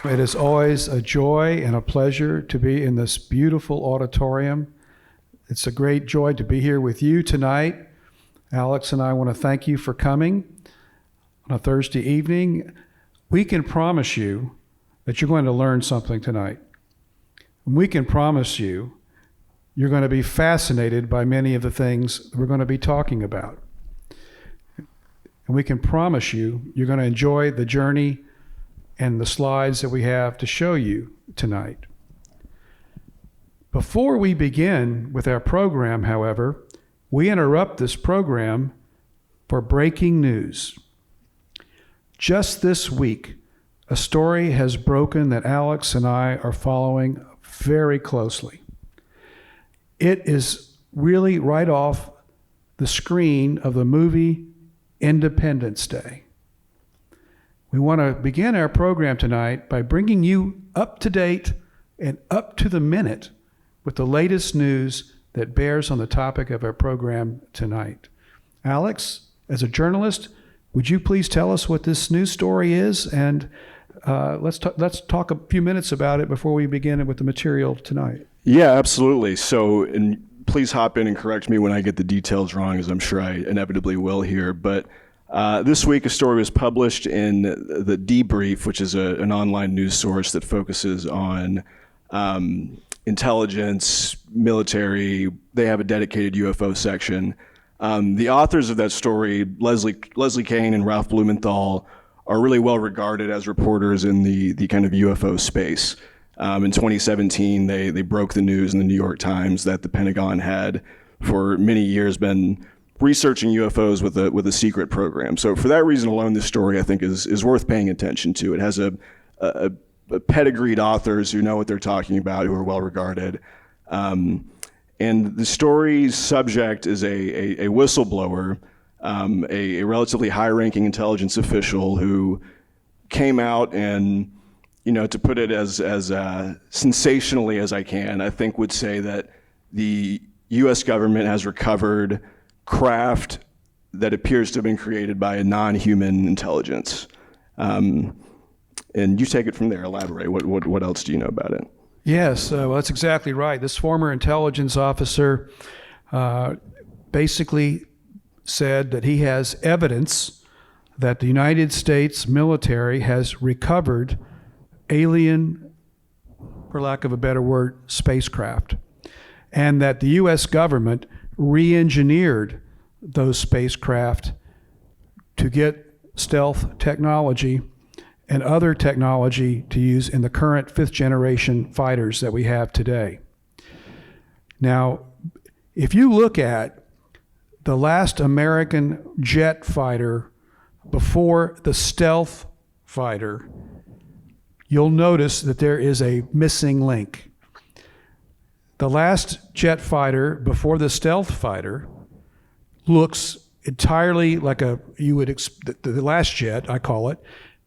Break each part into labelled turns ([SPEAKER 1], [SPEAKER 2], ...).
[SPEAKER 1] It is always a joy and a pleasure to be in this beautiful auditorium. It's a great joy to be here with you tonight. Alex and I want to thank you for coming on a Thursday evening. We can promise you that you're going to learn something tonight. And we can promise you you're going to be fascinated by many of the things we're going to be talking about. And we can promise you you're going to enjoy the journey and the slides that we have to show you tonight. Before we begin with our program, however, we interrupt this program for breaking news. Just this week, a story has broken that Alex and I are following very closely. It is really right off the screen of the movie Independence Day. We want to begin our program tonight by bringing you up to date and up to the minute with the latest news that bears on the topic of our program tonight. Alex, as a journalist, would you please tell us what this news story is? And let's talk a few minutes about it before we begin with the material tonight.
[SPEAKER 2] Yeah, absolutely. So, and please hop in and correct me when I get the details wrong, as I'm sure I inevitably will here. But this week, a story was published in The Debrief, which is an online news source that focuses on intelligence, military. They have a dedicated UFO section. The authors of that story, Leslie Kane and Ralph Blumenthal, are really well regarded as reporters in the kind of UFO space. In 2017, they broke the news in the New York Times that the Pentagon had for many years been researching UFOs with a secret program. So for that reason alone, this story I think is worth paying attention to. It has a pedigreed authors who know what they're talking about, who are well regarded. And the story's subject is a whistleblower, a relatively high-ranking intelligence official who came out and, to put it as sensationally as I can, I think would say that the U.S. government has recovered craft that appears to have been created by a non-human intelligence. And you take it from there, elaborate. What else do you know about it?
[SPEAKER 1] Yes, well, that's exactly right. This former intelligence officer basically said that he has evidence that the United States military has recovered alien, for lack of a better word, spacecraft, and that the U.S. government re-engineered those spacecraft to get stealth technology and other technology to use in the current fifth-generation fighters that we have today. Now, if you look at the last American jet fighter before the stealth fighter, you'll notice that there is a missing link. The last jet fighter before the stealth fighter looks entirely like the last jet, I call it,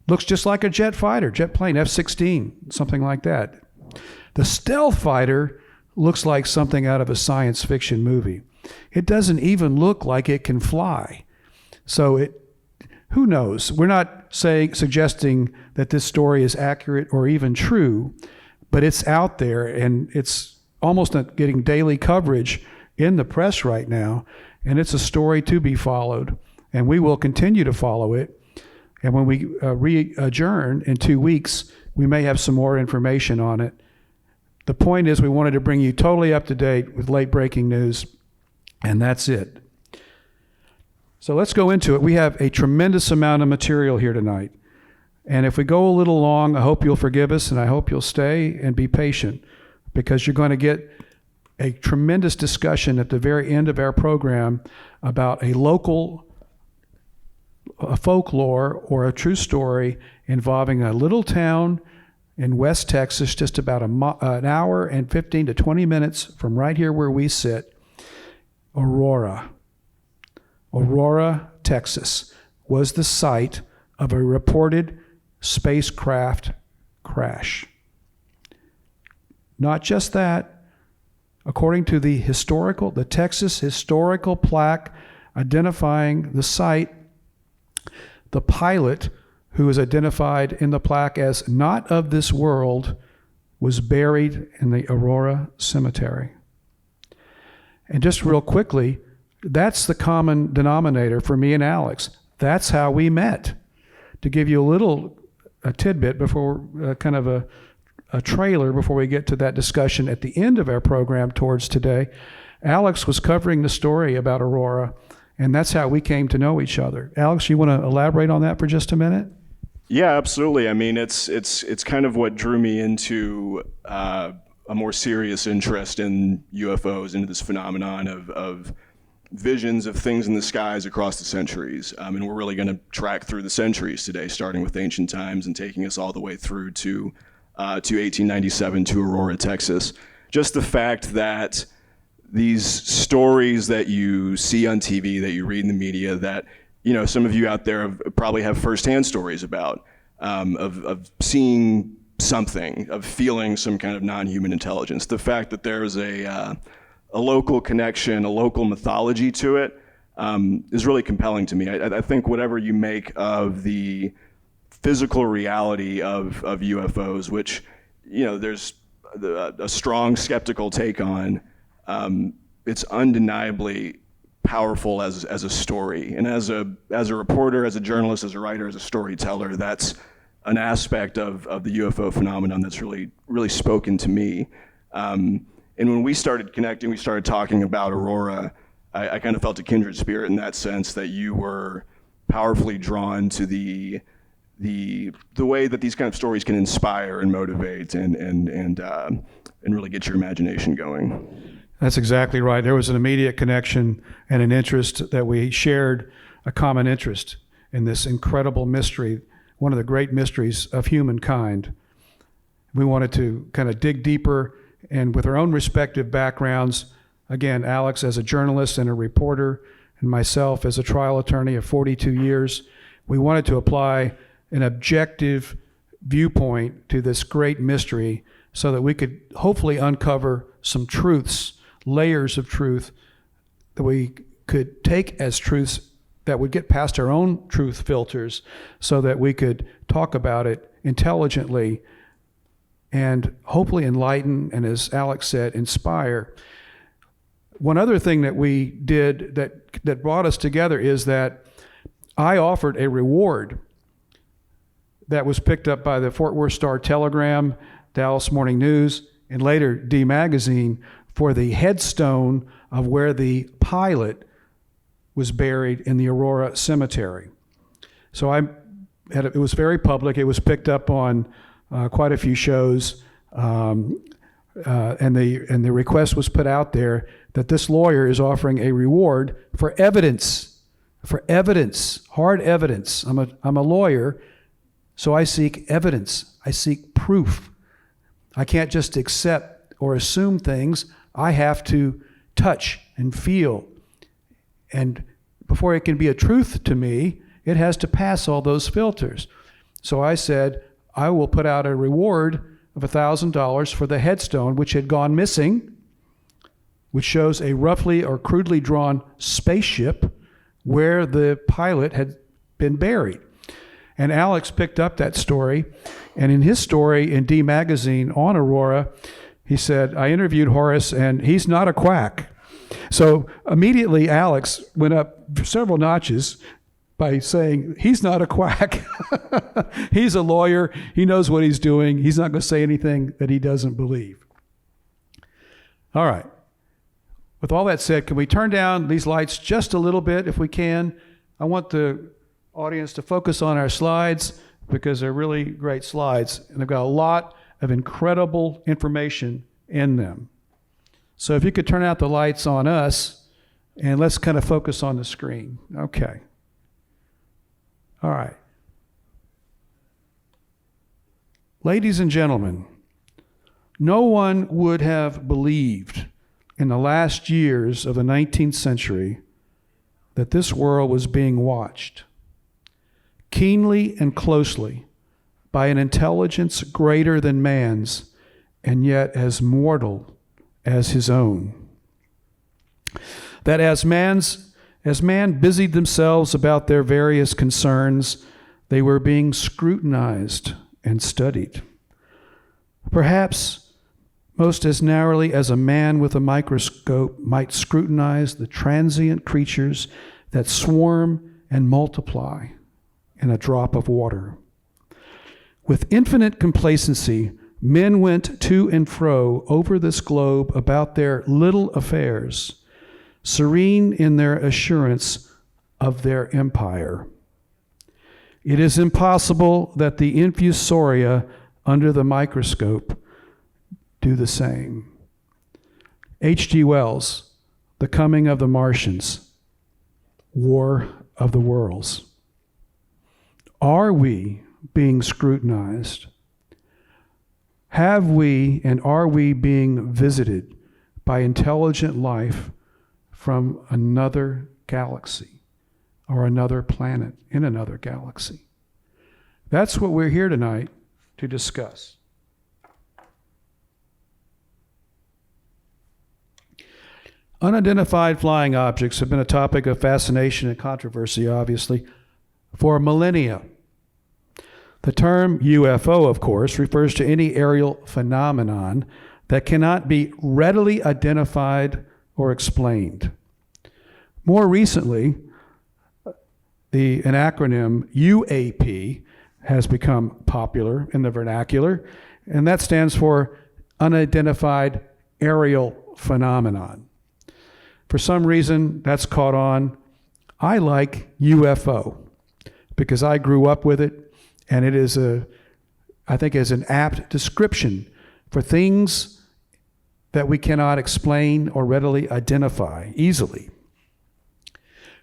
[SPEAKER 1] looks just like a jet fighter, jet plane, F-16, something like that. The stealth fighter looks like something out of a science fiction movie. It doesn't even look like it can fly. So who knows? We're not suggesting that this story is accurate or even true, but it's out there and it's almost not getting daily coverage in the press right now, and it's a story to be followed, and we will continue to follow it. And when we re-adjourn in 2 weeks, we may have some more information on it. The point is we wanted to bring you totally up to date with late breaking news, and that's it. So let's go into it. We have a tremendous amount of material here tonight. And if we go a little long, I hope you'll forgive us, and I hope you'll stay and be patient, because you're going to get a tremendous discussion at the very end of our program about a local folklore or a true story involving a little town in West Texas, just about an hour and 15 to 20 minutes from right here where we sit, Aurora. Aurora, Texas, was the site of a reported spacecraft crash. Not just that, according to the Texas historical plaque identifying the site, the pilot who is identified in the plaque as not of this world, was buried in the Aurora cemetery. And just real quickly, that's the common denominator for me and Alex. That's how we met. To give you a tidbit before, kind of a trailer before we get to that discussion at the end of our program towards today, Alex was covering the story about Aurora, and that's how we came to know each other. Alex, you want to elaborate on that for just a minute?
[SPEAKER 2] Yeah, absolutely. I mean, it's kind of what drew me into a more serious interest in UFOs, into this phenomenon of visions of things in the skies across the centuries. And we're really going to track through the centuries today, starting with ancient times and taking us all the way through to 1897 to Aurora, Texas. Just the fact that these stories that you see on TV, that you read in the media, that some of you out there probably have firsthand stories about, of seeing something, of feeling some kind of non-human intelligence. The fact that there's a local connection, a local mythology to it, is really compelling to me. I think whatever you make of the physical reality of UFOs, which there's a strong skeptical take on, it's undeniably powerful as a story, and as a reporter, as a journalist, as a writer, as a storyteller, that's an aspect of the UFO phenomenon that's really spoken to me. And when we started connecting, we started talking about Aurora, I kind of felt a kindred spirit in that sense, that you were powerfully drawn to the way that these kind of stories can inspire and motivate and really get your imagination going.
[SPEAKER 1] That's exactly right. There was an immediate connection and an interest that we shared, a common interest in this incredible mystery, one of the great mysteries of humankind. We wanted to kind of dig deeper, and with our own respective backgrounds, again, Alex as a journalist and a reporter, and myself as a trial attorney of 42 years, we wanted to apply an objective viewpoint to this great mystery so that we could hopefully uncover some truths, layers of truth that we could take as truths that would get past our own truth filters so that we could talk about it intelligently and hopefully enlighten and, as Alex said, inspire. One other thing that we did that brought us together is that I offered a reward that was picked up by the Fort Worth Star-Telegram, Dallas Morning News, and later D Magazine for the headstone of where the pilot was buried in the Aurora Cemetery. So it was very public. It was picked up on quite a few shows, and the request was put out there that this lawyer is offering a reward for evidence, hard evidence. I'm a lawyer, so I seek evidence. I seek proof. I can't just accept or assume things. I have to touch and feel. And before it can be a truth to me, it has to pass all those filters. So I said, I will put out a reward of $1,000 for the headstone, which had gone missing, which shows a roughly or crudely drawn spaceship where the pilot had been buried. And Alex picked up that story, and in his story in D Magazine on Aurora, he said, I interviewed Horres, and he's not a quack. So immediately Alex went up several notches by saying, he's not a quack. He's a lawyer. He knows what he's doing. He's not going to say anything that he doesn't believe. All right. With all that said, can we turn down these lights just a little bit if we can? I want the audience to focus on our slides because they're really great slides, and they've got a lot of incredible information in them. So if you could turn out the lights on us, and let's kind of focus on the screen. Okay. All right. Ladies and gentlemen, no one would have believed in the last years of the 19th century that this world was being watched keenly and closely by an intelligence greater than man's, and yet as mortal as his own. That as man busied themselves about their various concerns, they were being scrutinized and studied. Perhaps most as narrowly as a man with a microscope might scrutinize the transient creatures that swarm and multiply in a drop of water. With infinite complacency, men went to and fro over this globe about their little affairs, serene in their assurance of their empire. It is impossible that the infusoria under the microscope do the same. H.G. Wells, The Coming of the Martians, War of the Worlds. Are we being scrutinized? Have we and are we being visited by intelligent life from another galaxy or another planet in another galaxy? That's what we're here tonight to discuss. Unidentified flying objects have been a topic of fascination and controversy, obviously, for millennia. The term UFO, of course, refers to any aerial phenomenon that cannot be readily identified or explained. More recently, an acronym UAP has become popular in the vernacular, and that stands for Unidentified Aerial Phenomenon. For some reason, that's caught on. I like UFO because I grew up with it, and it is I think is an apt description for things that we cannot explain or readily identify easily.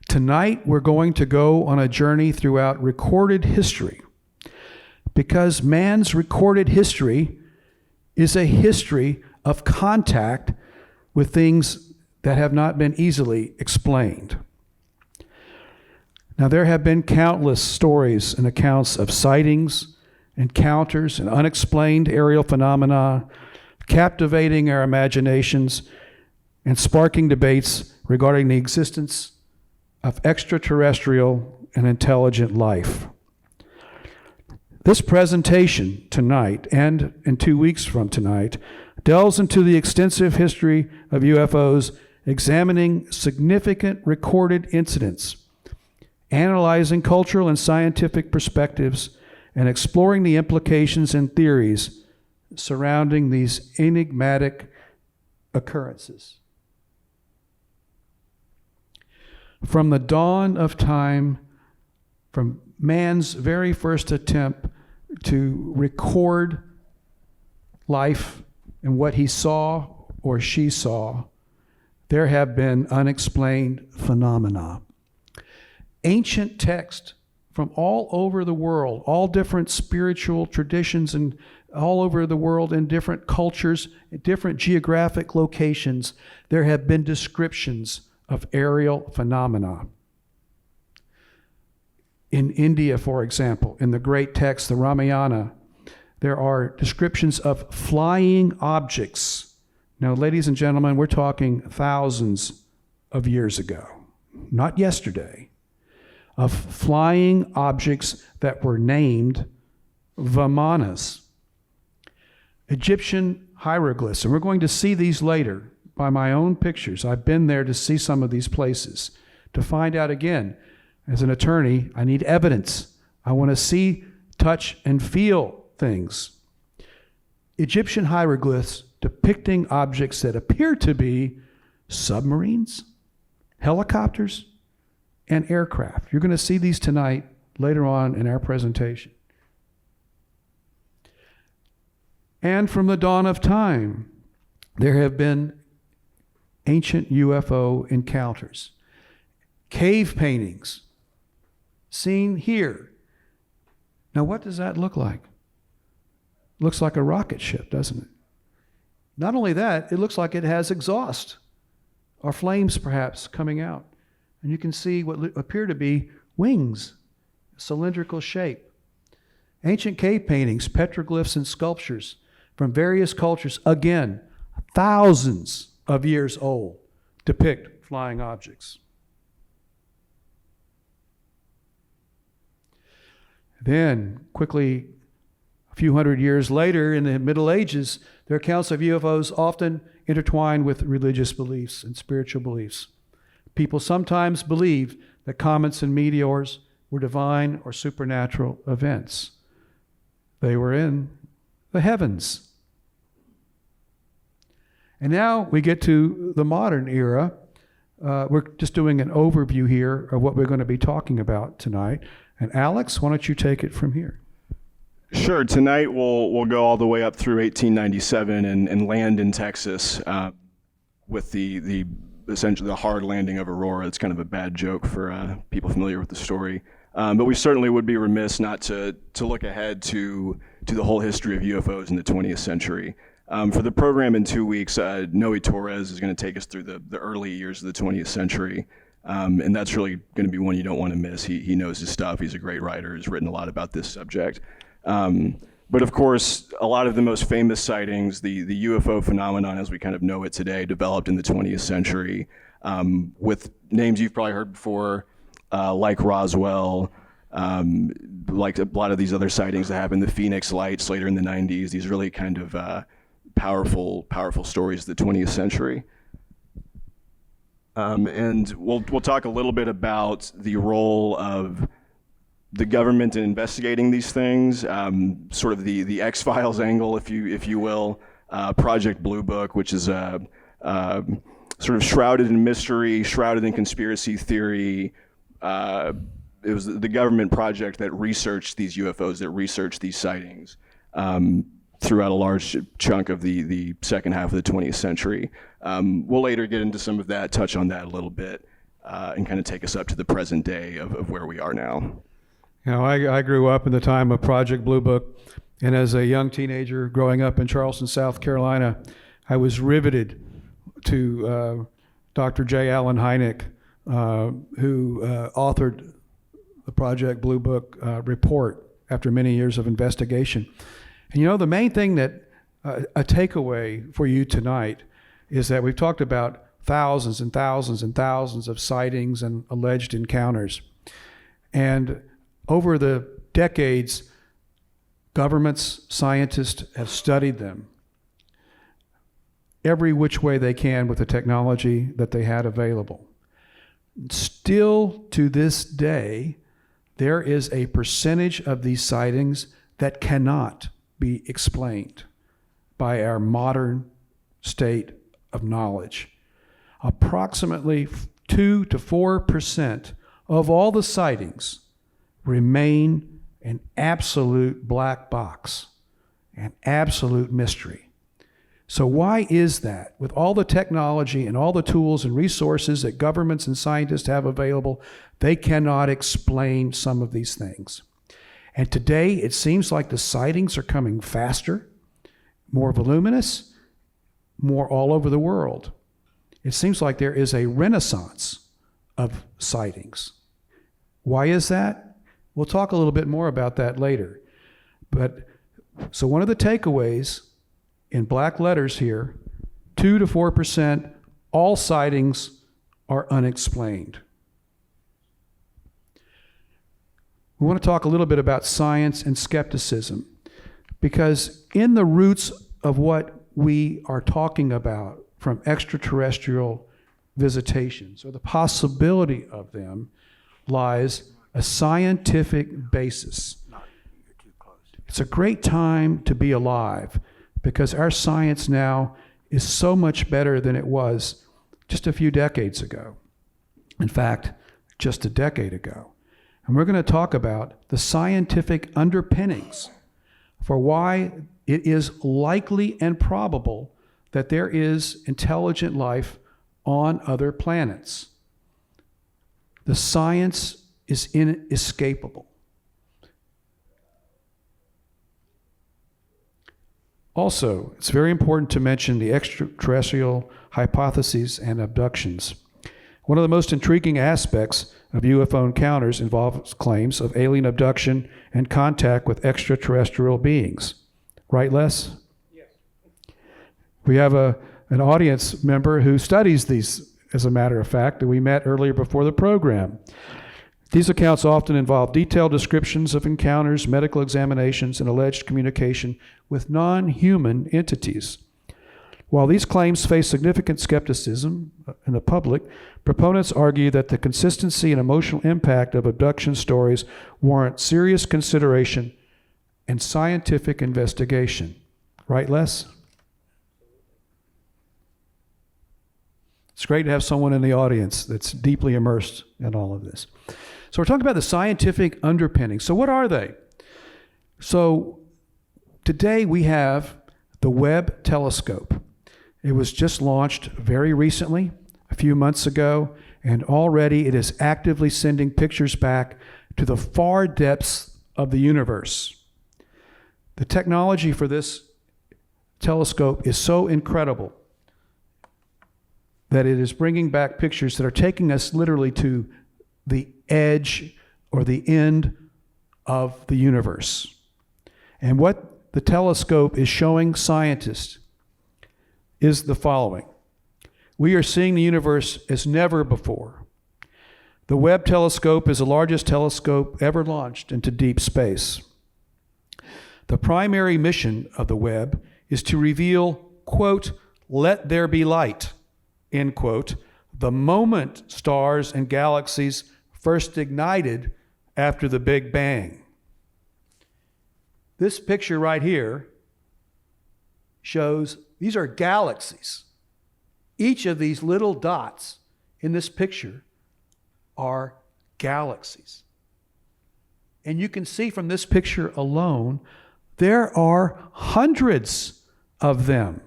[SPEAKER 1] Tonight, we're going to go on a journey throughout recorded history, because man's recorded history is a history of contact with things that have not been easily explained. Now, there have been countless stories and accounts of sightings, encounters, and unexplained aerial phenomena, captivating our imaginations and sparking debates regarding the existence of extraterrestrial and intelligent life. This presentation tonight, and in 2 weeks from tonight, delves into the extensive history of UFOs, examining significant recorded incidents, analyzing cultural and scientific perspectives, and exploring the implications and theories surrounding these enigmatic occurrences. From the dawn of time, from man's very first attempt to record life and what he saw or she saw, there have been unexplained phenomena. Ancient texts from all over the world, all different spiritual traditions and all over the world in different cultures, in different geographic locations, there have been descriptions of aerial phenomena. In India, for example, in the great text, the Ramayana, there are descriptions of flying objects. Now, ladies and gentlemen, we're talking thousands of years ago, not yesterday, of flying objects that were named Vimanas. Egyptian hieroglyphs, and we're going to see these later by my own pictures. I've been there to see some of these places, to find out again. As an attorney, I need evidence. I want to see, touch, and feel things. Egyptian hieroglyphs depicting objects that appear to be submarines, helicopters, and aircraft. You're going to see these tonight, later on in our presentation. And from the dawn of time, there have been ancient UFO encounters. Cave paintings seen here. Now, what does that look like? Looks like a rocket ship, doesn't it? Not only that, it looks like it has exhaust or flames perhaps coming out. And you can see what appear to be wings, cylindrical shape. Ancient cave paintings, petroglyphs, and sculptures from various cultures, again, thousands of years old, depict flying objects. Then, quickly, a few hundred years later, in the Middle Ages, their accounts of UFOs often intertwined with religious beliefs and spiritual beliefs. People sometimes believed that comets and meteors were divine or supernatural events. They were in the heavens. And now we get to the modern era. We're just doing an overview here of what we're going to be talking about tonight. And Alex, why don't you take it from here?
[SPEAKER 2] Sure. Tonight we'll go all the way up through 1897 and land in Texas with the essentially the hard landing of Aurora. It's kind of a bad joke for people familiar with the story. But we certainly would be remiss not to look ahead to the whole history of UFOs in the 20th century. For the program in 2 weeks, Noe Torres is going to take us through the early years of the 20th century. And that's really going to be one you don't want to miss. He knows his stuff. He's a great writer. He's written a lot about this subject. But of course, a lot of the most famous sightings, the UFO phenomenon as we kind of know it today, developed in the 20th century with names you've probably heard before, like Roswell, like a lot of these other sightings that happened, the Phoenix Lights later in the 90s, these really kind of powerful stories of the 20th century. And we'll talk a little bit about the role of the government in investigating these things, sort of the X-Files angle, if you will, Project Blue Book, which is sort of shrouded in mystery, shrouded in conspiracy theory. It was the government project that researched these UFOs, that researched these sightings throughout a large chunk of the second half of the 20th century. We'll later get into some of that, touch on that a little bit, and kind of take us up to the present day of where we are now.
[SPEAKER 1] You know, I grew up in the time of Project Blue Book, and as a young teenager growing up in Charleston, South Carolina, I was riveted to Dr. J. Allen Hynek, who authored the Project Blue Book report after many years of investigation. And you know, the main thing that a takeaway for you tonight is that we've talked about thousands and thousands and thousands of sightings and alleged encounters. And over the decades, governments, scientists have studied them every which way they can with the technology that they had available. Still to this day, there is a percentage of these sightings that cannot be explained by our modern state of knowledge. Approximately 2 to 4% of all the sightings remain an absolute black box, an absolute mystery. So why is that? With all the technology and all the tools and resources that governments and scientists have available, they cannot explain some of these things. And today, it seems like the sightings are coming faster, more voluminous, more all over the world. It seems like there is a renaissance of sightings. Why is that? We'll talk a little bit more about that later. But so one of the takeaways in black letters here, 2 to 4%, all sightings are unexplained. We want to talk a little bit about science and skepticism, because in the roots of what we are talking about from extraterrestrial visitations, or the possibility of them, lies a scientific basis. It's a great time to be alive, because our science now is so much better than it was just a few decades ago. In fact, just a decade ago. And we're going to talk about the scientific underpinnings for why it is likely and probable that there is intelligent life on other planets. The science is inescapable. Also, it's very important to mention the extraterrestrial hypotheses and abductions. One of the most intriguing aspects of UFO encounters involves claims of alien abduction and contact with extraterrestrial beings. Right, Les? Yes. We have an audience member who studies these, as a matter of fact, that we met earlier before the program. These accounts often involve detailed descriptions of encounters, medical examinations, and alleged communication with non-human entities. While these claims face significant skepticism in the public, proponents argue that the consistency and emotional impact of abduction stories warrant serious consideration and scientific investigation. Right, Les? It's great to have someone in the audience that's deeply immersed in all of this. So we're talking about the scientific underpinnings. So what are they? So today we have the Webb telescope. It was just launched very recently, a few months ago, and already it is actively sending pictures back to the far depths of the universe. The technology for this telescope is so incredible that it is bringing back pictures that are taking us literally to the edge or the end of the universe. And what the telescope is showing scientists is the following. We are seeing the universe as never before. The Webb telescope is the largest telescope ever launched into deep space. The primary mission of the Webb is to reveal, quote, "let there be light," end quote, the moment stars and galaxies first ignited after the Big Bang. This picture right here shows these are galaxies. Each of these little dots in this picture are galaxies. And you can see from this picture alone, there are hundreds of them.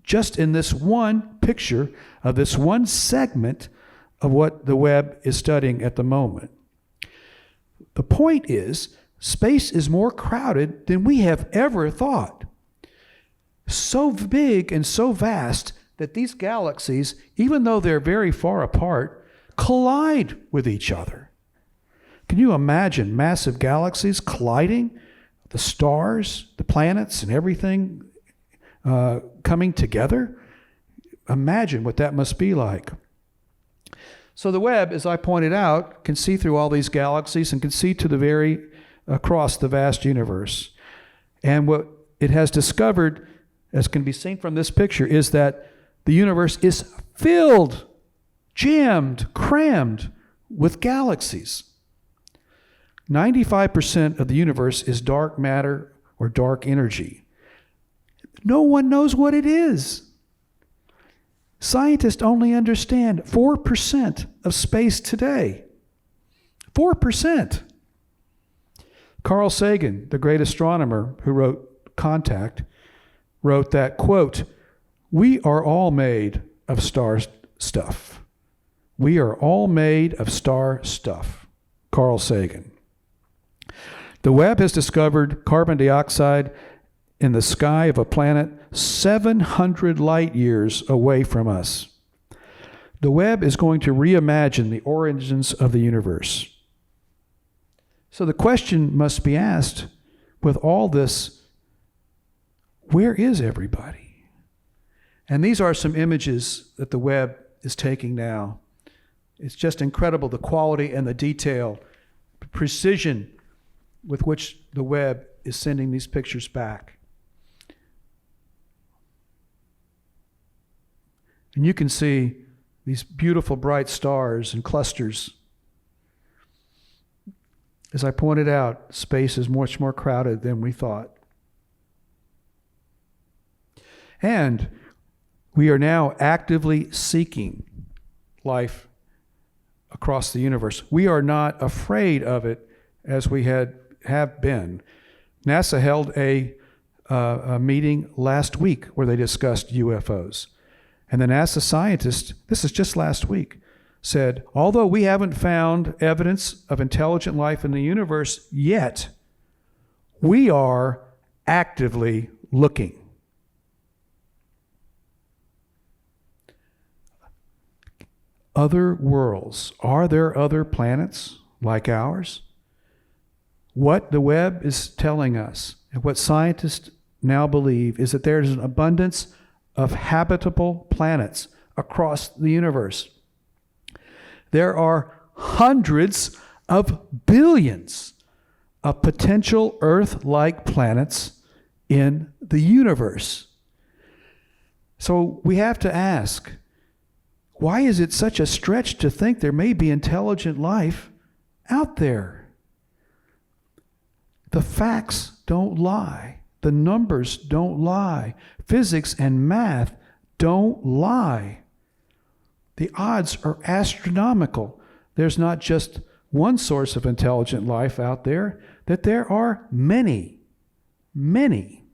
[SPEAKER 1] Just in this one picture of this one segment of what the Webb is studying at the moment. The point is, space is more crowded than we have ever thought. So big and so vast that these galaxies, even though they're very far apart, collide with each other. Can you imagine massive galaxies colliding? The stars, the planets, and everything coming together? Imagine what that must be like. So the Webb, as I pointed out, can see through all these galaxies and can see to across the vast universe. And what it has discovered, as can be seen from this picture, is that the universe is filled, jammed, crammed with galaxies. 95% of the universe is dark matter or dark energy. No one knows what it is. Scientists only understand 4% of space today. 4%. Carl Sagan, the great astronomer who wrote Contact, wrote that, quote, "We are all made of star stuff. We are all made of star stuff." Carl Sagan. The Webb has discovered carbon dioxide in the sky of a planet 700 light years away from us. The Webb is going to reimagine the origins of the universe. So the question must be asked, with all this, where is everybody? And these are some images that the Webb is taking now. It's just incredible, the quality and the detail, the precision with which the Webb is sending these pictures back. And you can see these beautiful bright stars and clusters. As I pointed out, space is much more crowded than we thought. And we are now actively seeking life across the universe. We are not afraid of it as we have been. NASA held a meeting last week where they discussed UFOs. And the NASA scientists, this is just last week, said, although we haven't found evidence of intelligent life in the universe yet, we are actively looking. Other worlds. Are there other planets like ours? What the Webb is telling us, and what scientists now believe, is that there is an abundance of habitable planets across the universe. There are hundreds of billions of potential Earth-like planets in the universe. So we have to ask, why is it such a stretch to think there may be intelligent life out there? The facts don't lie. The numbers don't lie. Physics and math don't lie. The odds are astronomical. There's not just one source of intelligent life out there, that there are many, many.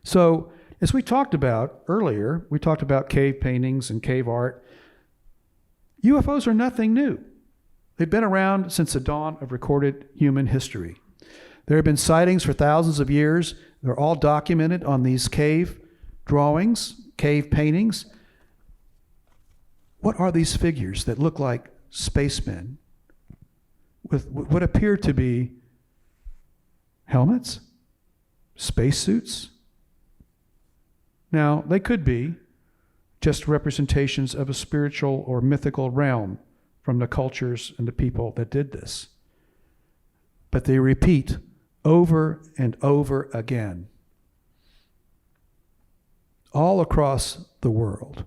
[SPEAKER 1] So, as we talked about earlier, we talked about cave paintings and cave art. UFOs are nothing new. They've been around since the dawn of recorded human history. There have been sightings for thousands of years. They're all documented on these cave drawings, cave paintings. What are these figures that look like spacemen with what appear to be helmets, spacesuits? Now, they could be just representations of a spiritual or mythical realm from the cultures and the people that did this. But they repeat over and over again, all across the world.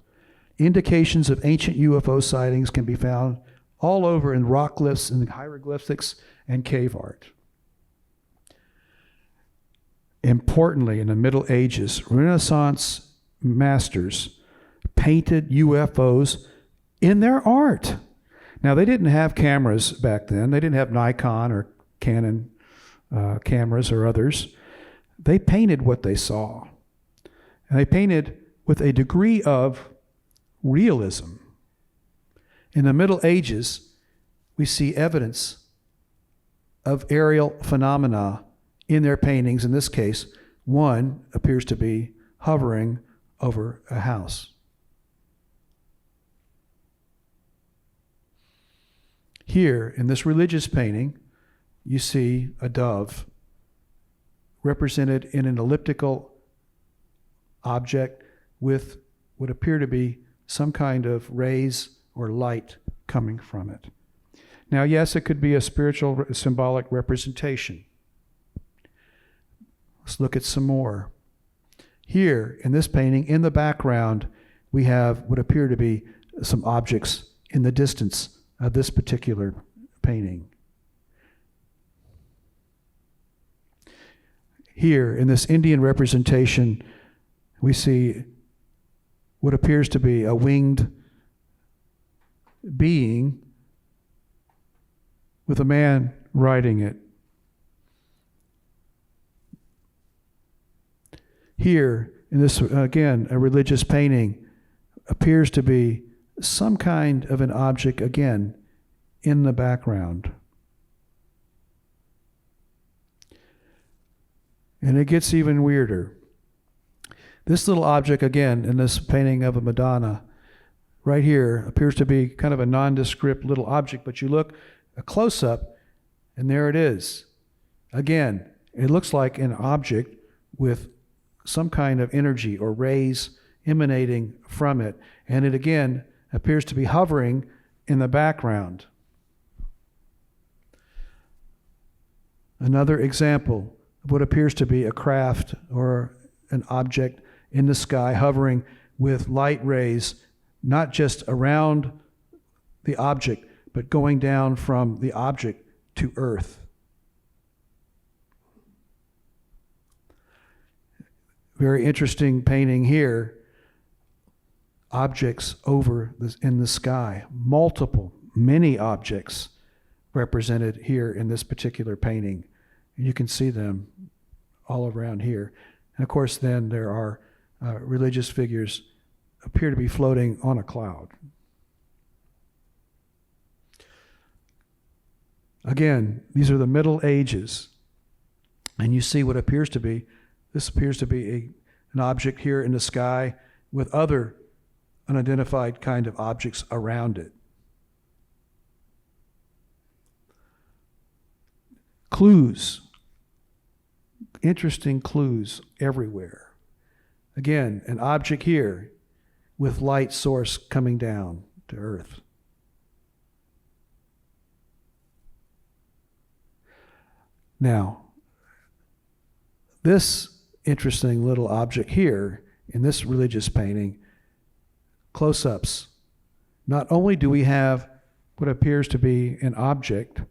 [SPEAKER 1] Indications of ancient UFO sightings can be found all over in rock glyphs and hieroglyphics and cave art. Importantly, in the Middle Ages, Renaissance masters painted UFOs in their art. Now, they didn't have cameras back then. They didn't have Nikon or Canon cameras or others. They painted what they saw. And they painted with a degree of realism. In the Middle Ages, we see evidence of aerial phenomena in their paintings. In this case, one appears to be hovering over a house. Here, in this religious painting, you see a dove represented in an elliptical object with what appear to be some kind of rays or light coming from it. Now, yes, it could be a spiritual symbolic representation. Let's look at some more. Here, in this painting, in the background, we have what appear to be some objects in the distance of this particular painting. Here, in this Indian representation, we see what appears to be a winged being with a man riding it. Here, in this, again, a religious painting, appears to be some kind of an object, again, in the background. And it gets even weirder. This little object, again, in this painting of a Madonna, right here, appears to be kind of a nondescript little object, but you look a close-up, and there it is. Again, it looks like an object with some kind of energy or rays emanating from it, and it again appears to be hovering in the background. Another example of what appears to be a craft or an object in the sky hovering with light rays, not just around the object, but going down from the object to Earth. Very interesting painting here. Objects over in the sky. Many objects represented here in this particular painting. You can see them all around here. And of course, then there are religious figures appear to be floating on a cloud. Again, these are the Middle Ages. And you see what appears to be, this appears to be an object here in the sky with other unidentified kind of objects around it. Clues. Interesting clues everywhere. Again, an object here with light source coming down. to Earth. Now, this interesting little object here in this religious painting, close-ups, not only do we have what appears to be an object,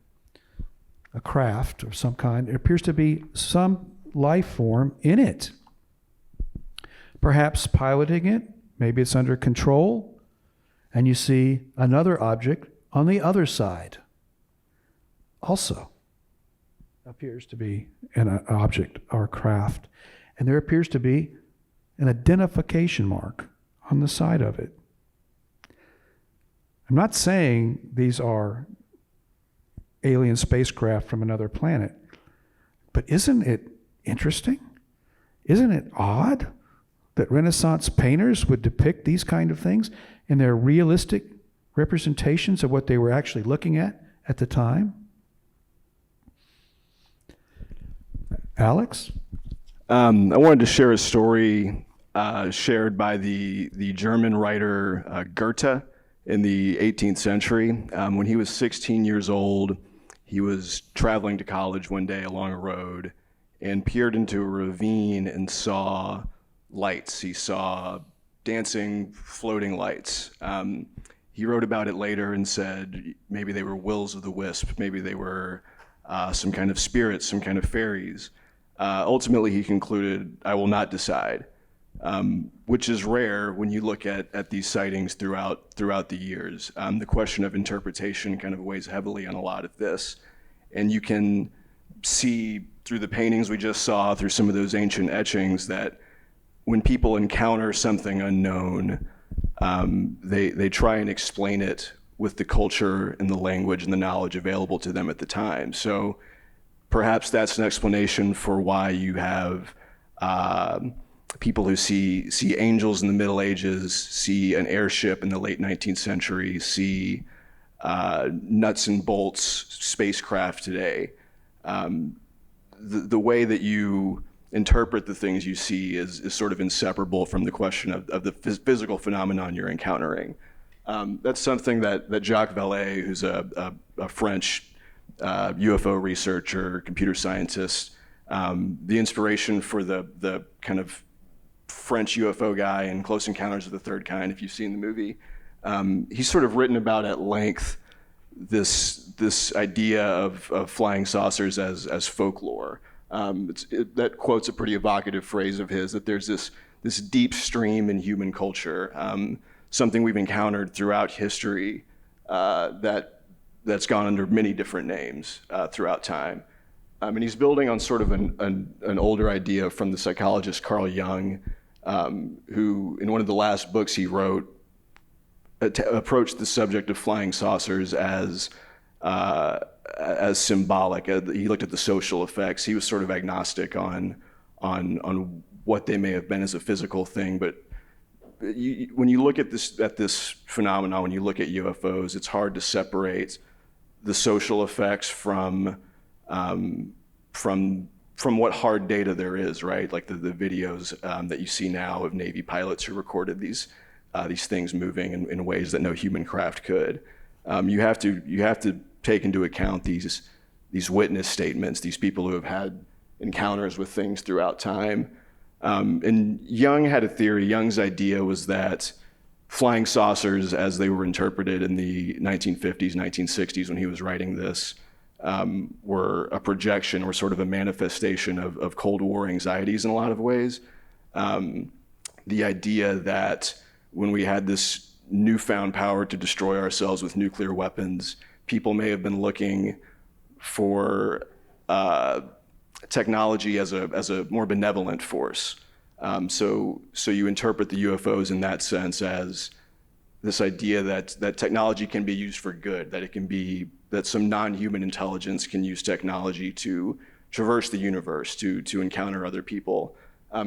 [SPEAKER 1] a craft of some kind, it appears to be some life form in it. Perhaps piloting it, maybe it's under control, and you see another object on the other side. Also appears to be an object or craft. And there appears to be an identification mark on the side of it. I'm not saying these are alien spacecraft from another planet, but isn't it interesting? Isn't it odd that Renaissance painters would depict these kind of things in their realistic representations of what they were actually looking at the time? Alex?
[SPEAKER 2] I wanted to share a story shared by the German writer Goethe in the 18th century. When he was 16 years old, he was traveling to college one day along a road and peered into a ravine and saw lights. He saw dancing, floating lights. He wrote about it later and said maybe they were wills of the wisp, maybe they were some kind of spirits, some kind of fairies. Ultimately, he concluded, I will not decide, which is rare when you look at these sightings throughout the years. The question of interpretation kind of weighs heavily on a lot of this. And you can see through the paintings we just saw, through some of those ancient etchings, that when people encounter something unknown, they try and explain it with the culture and the language and the knowledge available to them at the time. So perhaps that's an explanation for why you have people who see angels in the Middle Ages, see an airship in the late 19th century, see nuts and bolts spacecraft today. The way that you interpret the things you see is sort of inseparable from the question of the physical phenomenon you're encountering. That's something that Jacques Vallée, who's a French UFO researcher, computer scientist, the inspiration for the kind of French UFO guy in Close Encounters of the Third Kind, if you've seen the movie, he's sort of written about at length this idea of flying saucers as folklore. That quote's a pretty evocative phrase of his, that there's this deep stream in human culture, something we've encountered throughout history that's gone under many different names throughout time. And he's building on sort of an older idea from the psychologist Carl Jung, who in one of the last books he wrote approached the subject of flying saucers as symbolic. He looked at the social effects. He was sort of agnostic on what they may have been as a physical thing, but when you look at this phenomenon, when you look at UFOs, it's hard to separate the social effects from what hard data there is, right? Like the videos that you see now of Navy pilots who recorded these things moving in ways that no human craft could. You have to take into account these witness statements, these people who have had encounters with things throughout time. And Jung had a theory. Jung's idea was that flying saucers, as they were interpreted in the 1950s, 1960s when he was writing this, were a projection or sort of a manifestation of Cold War anxieties in a lot of ways. The idea that when we had this newfound power to destroy ourselves with nuclear weapons, people may have been looking for technology as a more benevolent force. So you interpret the UFOs in that sense as this idea that technology can be used for good, that some non-human intelligence can use technology to traverse the universe, to encounter other people.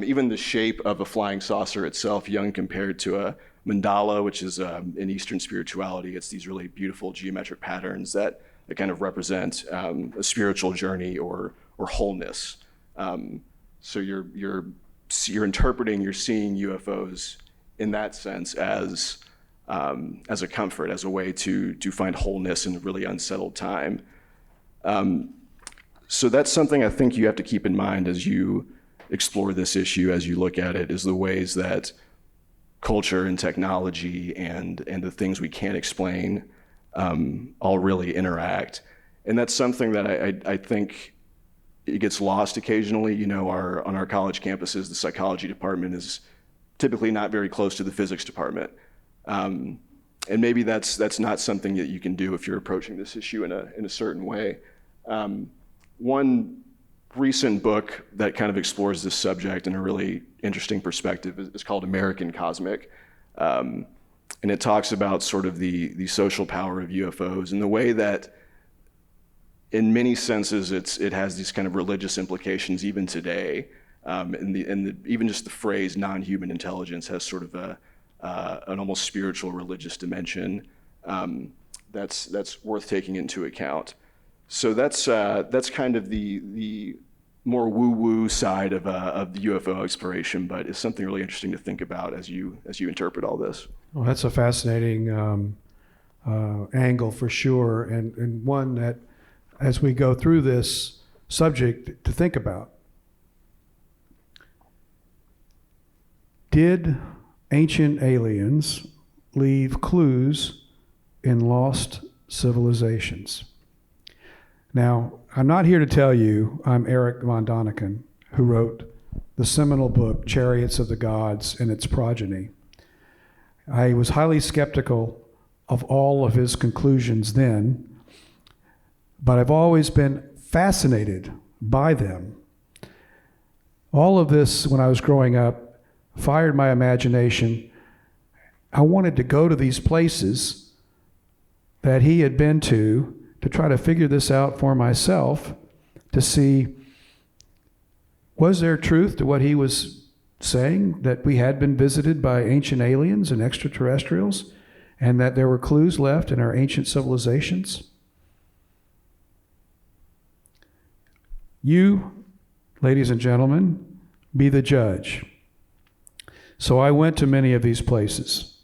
[SPEAKER 2] Even the shape of a flying saucer itself, Jung compared to a mandala, which is in Eastern spirituality. It's these really beautiful geometric patterns that kind of represent a spiritual journey or wholeness. So you're interpreting, you're seeing UFOs in that sense as as a comfort, as a way to find wholeness in a really unsettled time. So that's something I think you have to keep in mind as you explore this issue, as you look at it, is the ways that culture and technology and the things we can't explain all really interact. And that's something that I think it gets lost occasionally. You know, on our college campuses, the psychology department is typically not very close to the physics department. And maybe that's not something that you can do if you're approaching this issue in a certain way. One recent book that kind of explores this subject in a really interesting perspective is called American Cosmic. And it talks about sort of the social power of UFOs and the way that in many senses it has these kind of religious implications even today. Even just the phrase non-human intelligence has sort of an almost spiritual religious dimension that's worth taking into account. So that's kind of the more woo-woo side of the UFO exploration, but it's something really interesting to think about as you interpret all this.
[SPEAKER 1] Well, that's a fascinating angle for sure, and one that, as we go through this subject, to think about. Did ancient aliens leave clues in lost civilizations? Now, I'm not here to tell you I'm Eric von Däniken, who wrote the seminal book, Chariots of the Gods and its Progeny. I was highly skeptical of all of his conclusions then, but I've always been fascinated by them. All of this, when I was growing up, fired my imagination. I wanted to go to these places that he had been to try to figure this out for myself, to see, was there truth to what he was saying, that we had been visited by ancient aliens and extraterrestrials, and that there were clues left in our ancient civilizations? You, ladies and gentlemen, be the judge. So I went to many of these places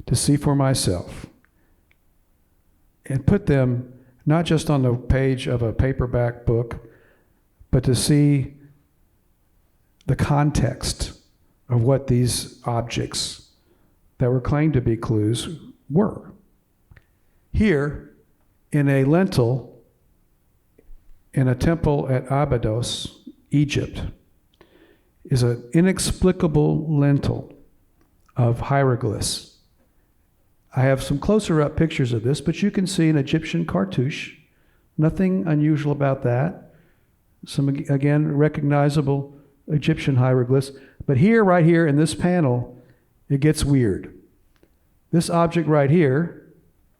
[SPEAKER 1] to see for myself and put them not just on the page of a paperback book, but to see the context of what these objects that were claimed to be clues were. Here, in a lintel in a temple at Abydos, Egypt, is an inexplicable lintel of hieroglyphs. I have some closer up pictures of this, but you can see an Egyptian cartouche. Nothing unusual about that. Some, again, recognizable Egyptian hieroglyphs. But here, right here in this panel, it gets weird. This object right here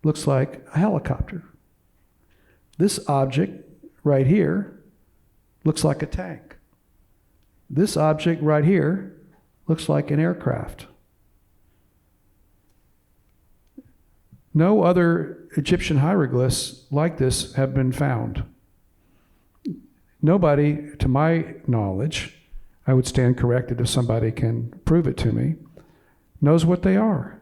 [SPEAKER 1] looks like a helicopter. This object right here looks like a tank. This object right here looks like an aircraft. No other Egyptian hieroglyphs like this have been found. Nobody, to my knowledge, I would stand corrected if somebody can prove it to me, knows what they are.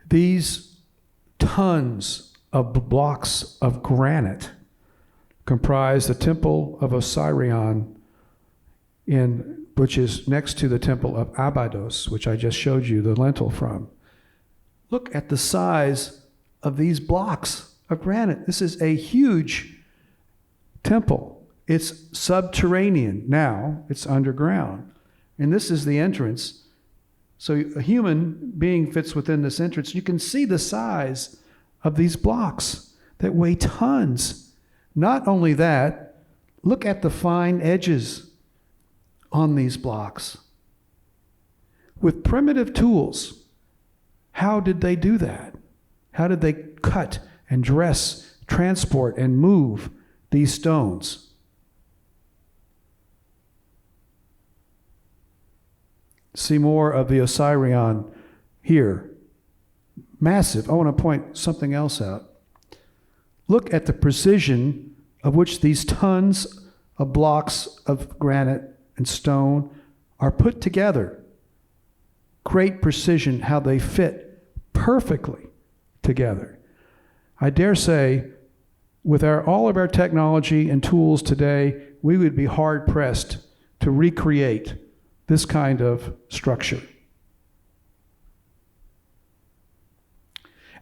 [SPEAKER 1] These tons of blocks of granite comprise the temple of Osirion, which is next to the temple of Abydos, which I just showed you the lintel from. Look at the size of these blocks of granite. This is a huge temple. It's subterranean now. It's underground. And this is the entrance. So a human being fits within this entrance. You can see the size of these blocks that weigh tons. Not only that, look at the fine edges on these blocks. With primitive tools, how did they do that? How did they cut and dress, transport, and move these stones? See more of the Osirion here. Massive. I want to point something else out. Look at the precision of which these tons of blocks of granite and stone are put together. great precision how they fit perfectly together. I dare say, with all of our technology and tools today, we would be hard-pressed to recreate this kind of structure.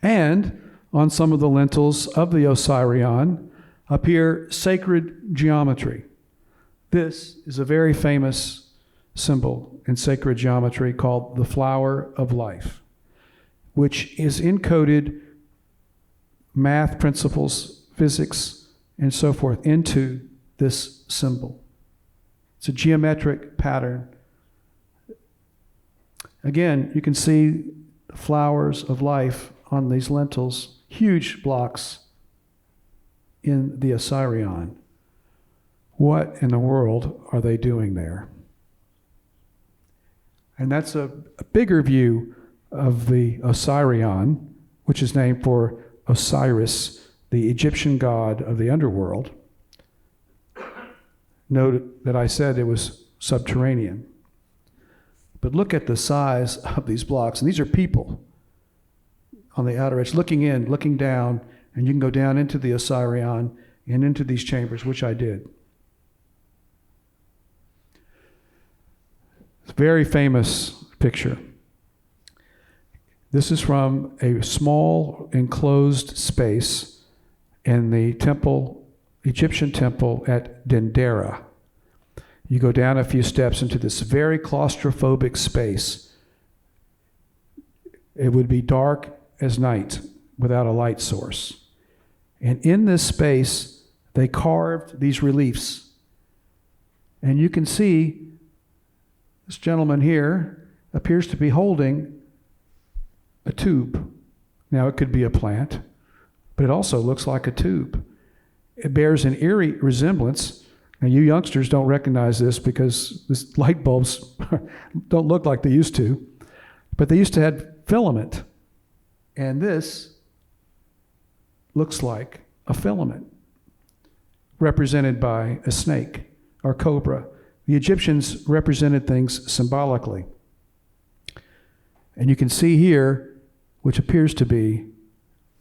[SPEAKER 1] And on some of the lintels of the Osirion appear sacred geometry. This is a very famous symbol in sacred geometry called the flower of life, which is encoded math principles, physics, and so forth into this symbol. It's a geometric pattern. Again, you can see the flowers of life on these lintels, huge blocks in the Osirion. What in the world are they doing there? And that's a bigger view of the Osirion, which is named for Osiris, the Egyptian god of the underworld. Note that I said it was subterranean. But look at the size of these blocks. And these are people on the outer edge, looking in, looking down, and you can go down into the Osirion and into these chambers, which I did. It's a very famous picture. This is from a small enclosed space in the temple, Egyptian temple at Dendera. You go down a few steps into this very claustrophobic space. It would be dark as night without a light source. And in this space, they carved these reliefs. And you can see this gentleman here appears to be holding a tube. Now, it could be a plant, but it also looks like a tube. It bears an eerie resemblance. Now, you youngsters don't recognize this because this light bulbs don't look like they used to, but they used to have filament. And this looks like a filament represented by a snake or cobra. The Egyptians represented things symbolically. And you can see here, which appears to be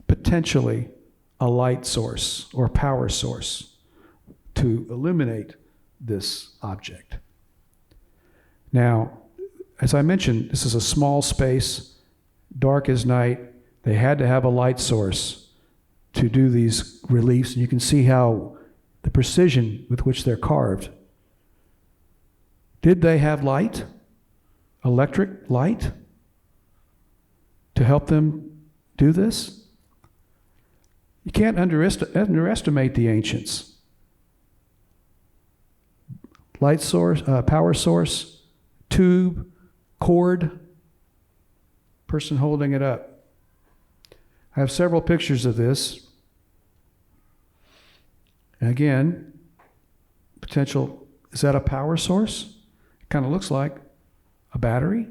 [SPEAKER 1] potentially a light source or power source to illuminate this object. Now, as I mentioned, this is a small space, dark as night. They had to have a light source to do these reliefs. And you can see how the precision with which they're carved. Did they have light? Electric light? To help them do this? You can't underestimate the ancients. Light source, power source, tube, cord, person holding it up. I have several pictures of this. And again, potential, is that a power source? It kind of looks like a battery.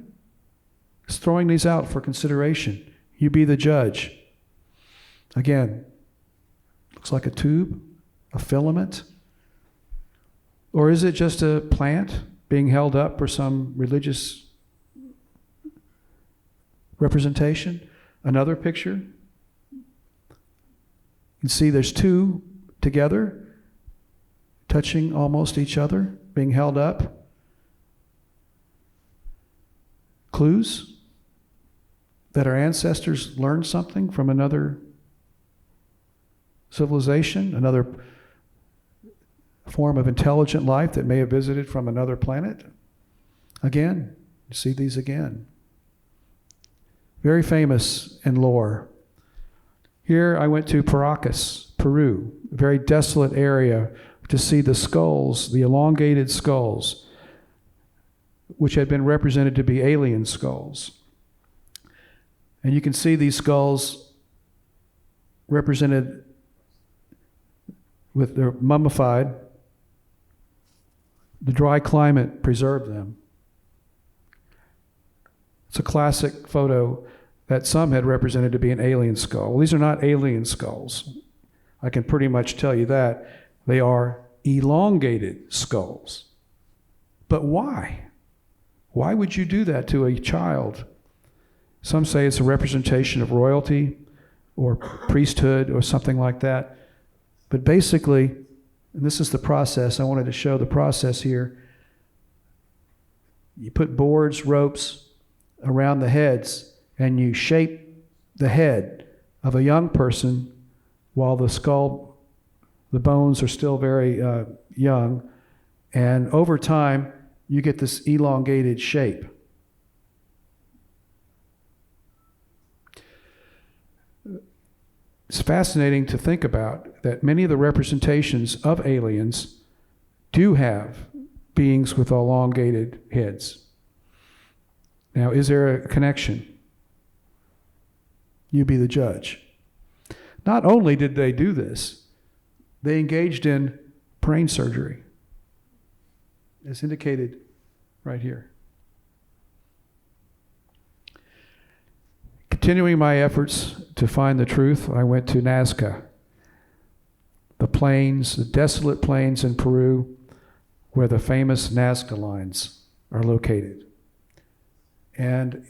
[SPEAKER 1] Just throwing these out for consideration. You be the judge. Again, looks like a tube, a filament. Or is it just a plant being held up for some religious representation? Another picture. You can see there's two together, touching almost each other, being held up. Clues that our ancestors learned something from another civilization, another form of intelligent life that may have visited from another planet. Again, you see these again. Very famous in lore. Here I went to Paracas, Peru, a very desolate area, to see the skulls, the elongated skulls, which had been represented to be alien skulls. And you can see these skulls represented with their mummified. The dry climate preserved them. It's a classic photo that some had represented to be an alien skull. Well, these are not alien skulls. I can pretty much tell you that. They are elongated skulls. But why? Why would you do that to a child? Some say it's a representation of royalty or priesthood or something like that. But basically, and this is the process, I wanted to show the process here. You put boards, ropes around the heads, and you shape the head of a young person while the skull, the bones are still very young. And over time, you get this elongated shape. It's fascinating to think about that many of the representations of aliens do have beings with elongated heads. Now, is there a connection? You be the judge. Not only did they do this, they engaged in brain surgery, as indicated right here. Continuing my efforts to find the truth, I went to Nazca, the plains, the desolate plains in Peru, where the famous Nazca lines are located. And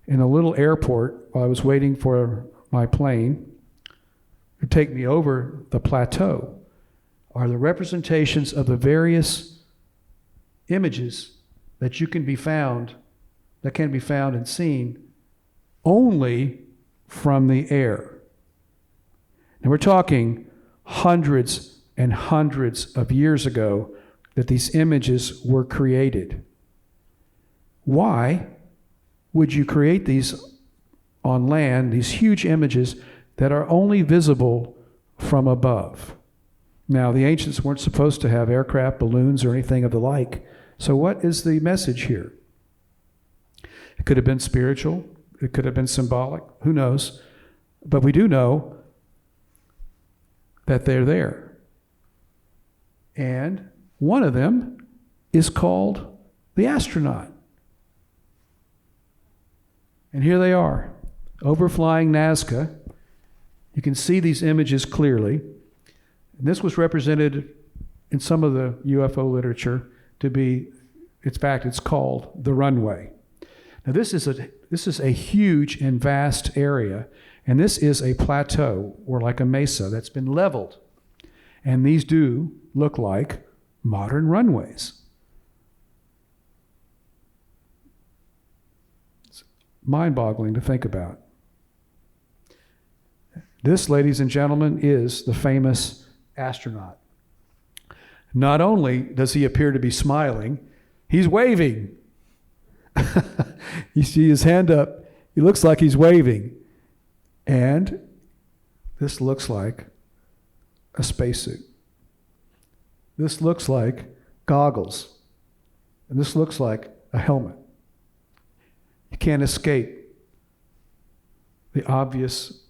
[SPEAKER 1] in a little airport, while I was waiting for my plane to take me over the plateau, are the representations of the various images that can be found and seen only from the air. And we're talking hundreds and hundreds of years ago that these images were created. Why would you create these on land, these huge images that are only visible from above? Now, the ancients weren't supposed to have aircraft, balloons, or anything of the like. So what is the message here? It could have been spiritual. It could have been symbolic. Who knows? But we do know that they're there. And one of them is called the astronaut. And here they are, overflying Nazca. You can see these images clearly. And this was represented in some of the UFO literature to be, in fact, it's called the runway. Now this is a huge and vast area, and this is a plateau or like a mesa that's been leveled. And these do look like modern runways. It's mind-boggling to think about. This, ladies and gentlemen, is the famous astronaut. Not only does he appear to be smiling, he's waving. You see his hand up. He looks like he's waving. And this looks like a spacesuit. This looks like goggles. And this looks like a helmet. You can't escape the obvious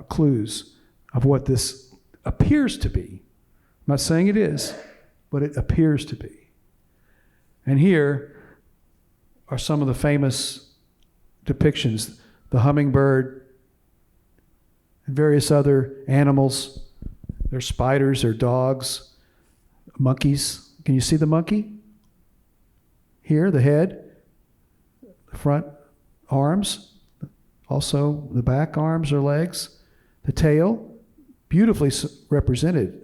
[SPEAKER 1] clues of what this appears to be. I'm not saying it is, but it appears to be. And here are some of the famous depictions. The hummingbird and various other animals. There's spiders, there are dogs, monkeys. Can you see the monkey? Here, the head, the front arms, also the back arms or legs, the tail, beautifully represented.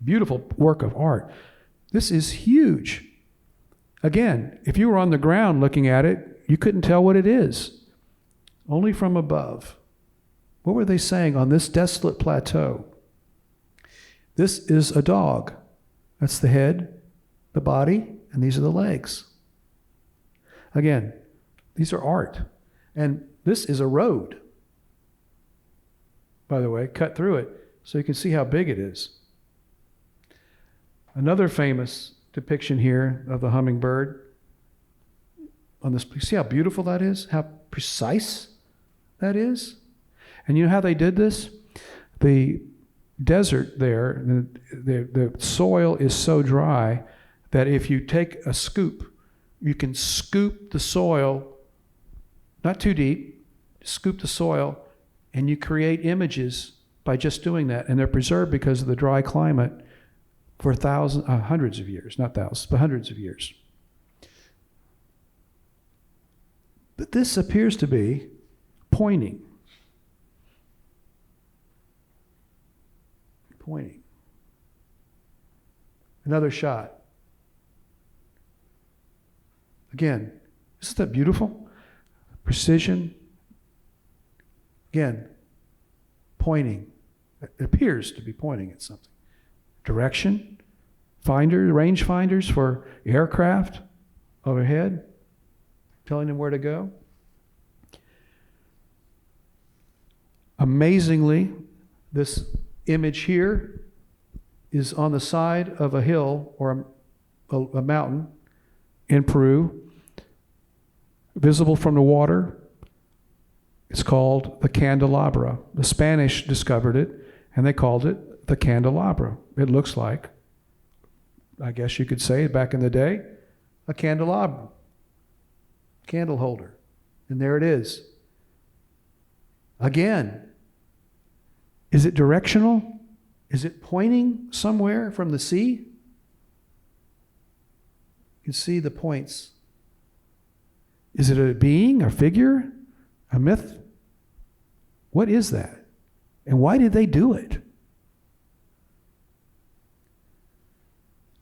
[SPEAKER 1] Beautiful work of art. This is huge. Again, if you were on the ground looking at it, you couldn't tell what it is. Only from above. What were they saying on this desolate plateau? This is a dog. That's the head, the body, and these are the legs. Again, these are art. And this is a road, by the way, cut through it, so you can see how big it is. Another famous depiction here of the hummingbird on this. See how beautiful that is? How precise that is? And you know how they did this? The desert there, the soil is so dry that if you take a scoop, you can scoop the soil, not too deep, scoop the soil, and you create images by just doing that. And they're preserved because of the dry climate for hundreds of years, not thousands, but hundreds of years. But this appears to be pointing. Pointing. Another shot. Again, isn't that beautiful? Precision. Again, pointing. It appears to be pointing at something. Direction. Range finders for aircraft overhead, telling them where to go. Amazingly, this image here is on the side of a hill or a mountain in Peru, visible from the water. It's called the candelabra. The Spanish discovered it, and they called it the candelabra. It looks like, I guess you could say back in the day, a candelabra, candle holder. And there it is. Again, is it directional? Is it pointing somewhere from the sea? You can see the points. Is it a being, a figure, a myth? What is that? And why did they do it?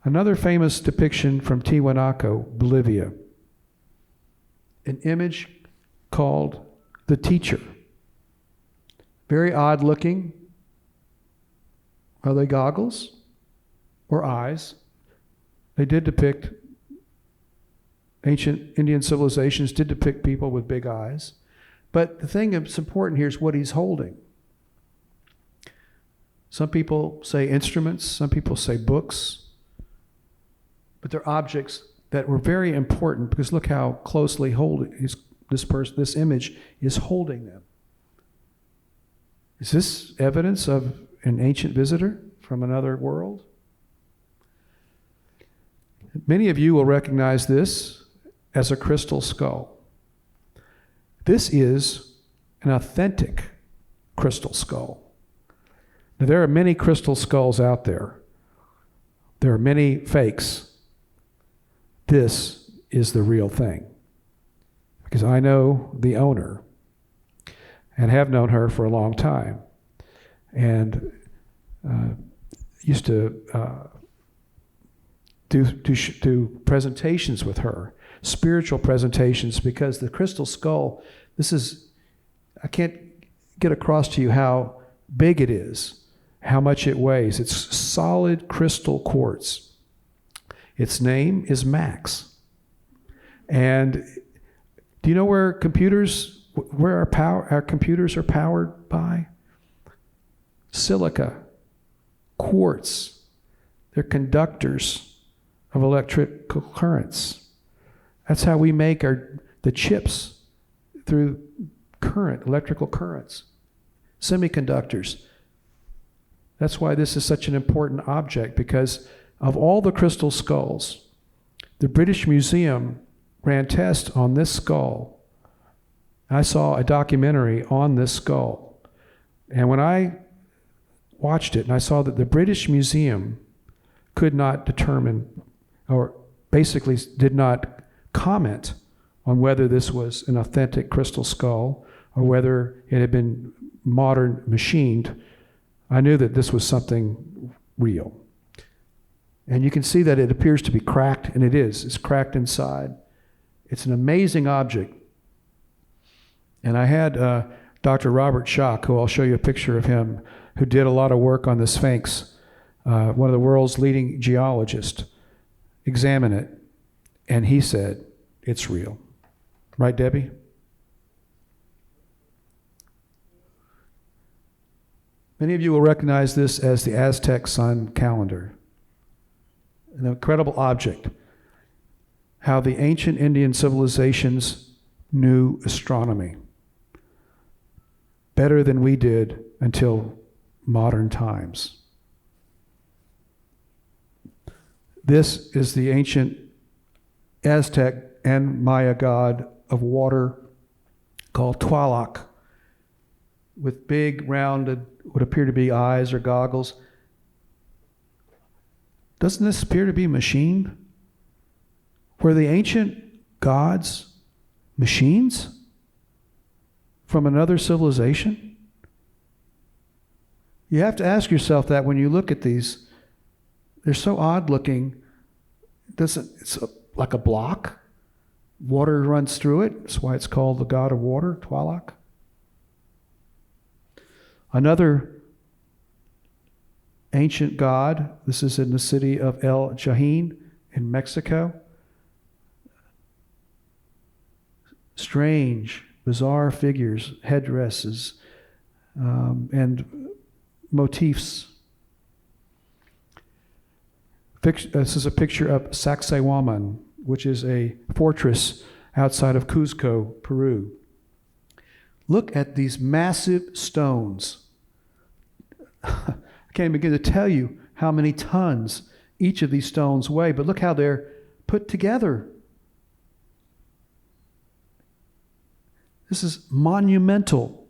[SPEAKER 1] Another famous depiction from Tiwanaku, Bolivia. An image called the Teacher. Very odd looking. Are they goggles or eyes? They did depict, ancient Indian civilizations did depict people with big eyes. But the thing that's important here is what he's holding. Some people say instruments, some people say books. But they're objects that were very important because look how closely this image is holding them. Is this evidence of an ancient visitor from another world? Many of you will recognize this as a crystal skull. This is an authentic crystal skull. Now, there are many crystal skulls out there. There are many fakes. This is the real thing. Because I know the owner and have known her for a long time. And used to do presentations with her, spiritual presentations, because the crystal skull, I can't get across to you how big it is, how much it weighs. It's solid crystal quartz. Its name is Max. And do you know where our computers are powered by? Silica, quartz. They're conductors of electrical currents. That's how we make the chips, through electrical currents. Semiconductors. That's why this is such an important object, because of all the crystal skulls, the British Museum ran tests on this skull. I saw a documentary on this skull. And when I watched it and I saw that the British Museum could not determine, or basically did not comment on whether this was an authentic crystal skull or whether it had been modern machined, I knew that this was something real. And you can see that it appears to be cracked, and it is. It's cracked inside. It's an amazing object. And I had Dr. Robert Schock, who I'll show you a picture of him, who did a lot of work on the Sphinx, one of the world's leading geologists, examine it. And he said, it's real. Right, Debbie? Many of you will recognize this as the Aztec sun calendar. An incredible object. How the ancient Indian civilizations knew astronomy better than we did until modern times. This is the ancient Aztec and Maya god of water called Tlaloc, with big rounded, what appear to be eyes or goggles. Doesn't this appear to be machined? Were the ancient gods Machines? From another civilization? You have to ask yourself that when you look at these. They're so odd looking. Like a block. Water runs through it. That's why it's called the god of water, Tualak. Another ancient god. This is in the city of El Jahin in Mexico. Strange, bizarre figures, headdresses, and motifs. This is a picture of Sacsayhuaman, which is a fortress outside of Cuzco, Peru. Look at these massive stones. I can't begin to tell you how many tons each of these stones weigh, but look how they're put together. This is monumental.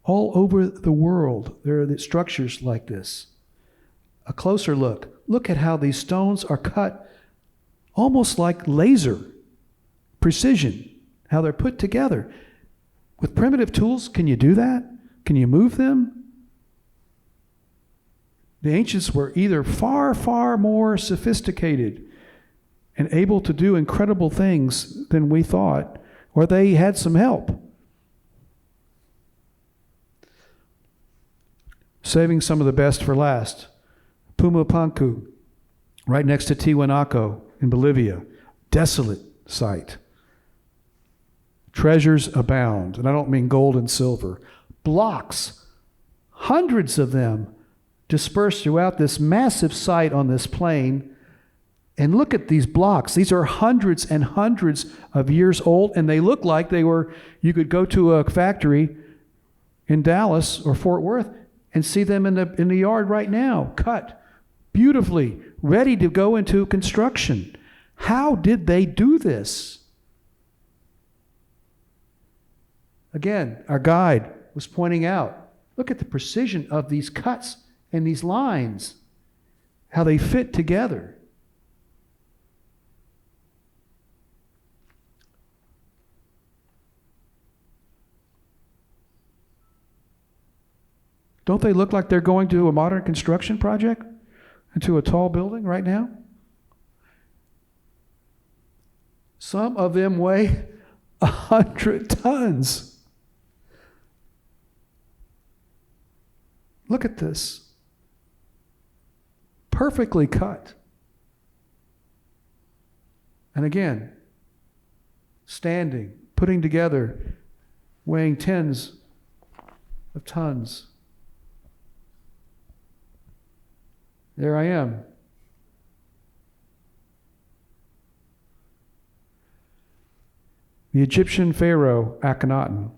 [SPEAKER 1] All over the world, there are structures like this. A closer look. Look at how these stones are cut almost like laser precision, how they're put together. With primitive tools, can you do that? Can you move them? The ancients were either far, far more sophisticated and able to do incredible things than we thought, or they had some help. Saving some of the best for last. Pumapunku, right next to Tiwanaku in Bolivia. Desolate site. Treasures abound, and I don't mean gold and silver. Blocks, hundreds of them, dispersed throughout this massive site on this plain. And look at these blocks. These are hundreds and hundreds of years old, and they look like they were, you could go to a factory in Dallas or Fort Worth and see them in the yard right now, cut beautifully, ready to go into construction. How did they do this? Again, our guide was pointing out, look at the precision of these cuts and these lines, how they fit together. Don't they look like they're going to a modern construction project? Into a tall building right now? Some of them weigh 100 tons. Look at this. Perfectly cut. And again, standing, putting together, weighing tens of tons. There I am. The Egyptian pharaoh Akhenaten,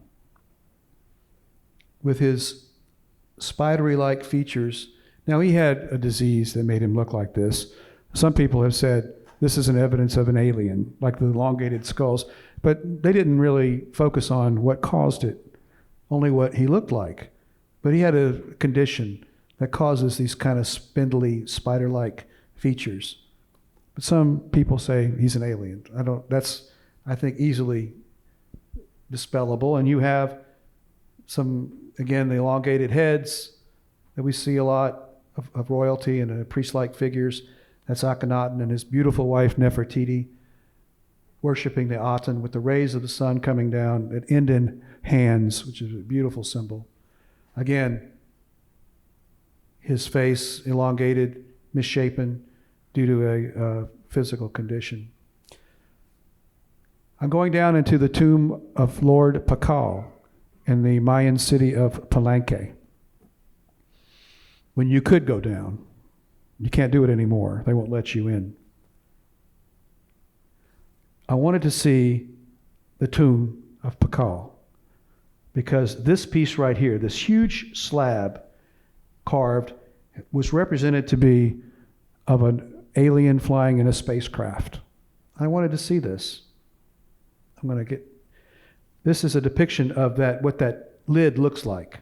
[SPEAKER 1] with his spidery-like features. Now, he had a disease that made him look like this. Some people have said this is an evidence of an alien, like the elongated skulls, but they didn't really focus on what caused it, only what he looked like. But he had a condition that causes these kind of spindly, spider-like features. But some people say he's an alien. That's, I think, easily dispellable. And you have some, again, the elongated heads that we see a lot of royalty and priest-like figures. That's Akhenaten and his beautiful wife, Nefertiti, worshiping the Aten with the rays of the sun coming down that end in hands, which is a beautiful symbol. Again, his face elongated, misshapen due to a physical condition. I'm going down into the tomb of Lord Pakal in the Mayan city of Palenque. When you could go down, you can't do it anymore. They won't let you in. I wanted to see the tomb of Pakal because this piece right here, this huge slab carved, was represented to be of an alien flying in a spacecraft. I wanted to see this. This is a depiction of what that lid looks like.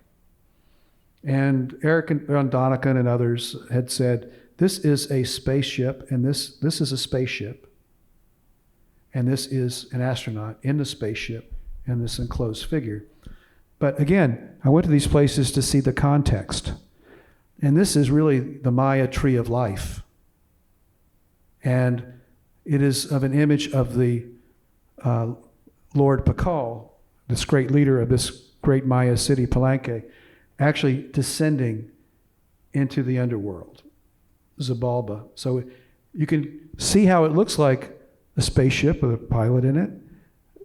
[SPEAKER 1] And Eric and Donegan and others had said, this is a spaceship, and this is a spaceship. and this is an astronaut in the spaceship in this enclosed figure. But again, I went to these places to see the context. And this is really the Maya tree of life. And it is of an image of the Lord Pakal, this great leader of this great Maya city, Palenque, actually descending into the underworld, Xibalba. So you can see how it looks like a spaceship with a pilot in it,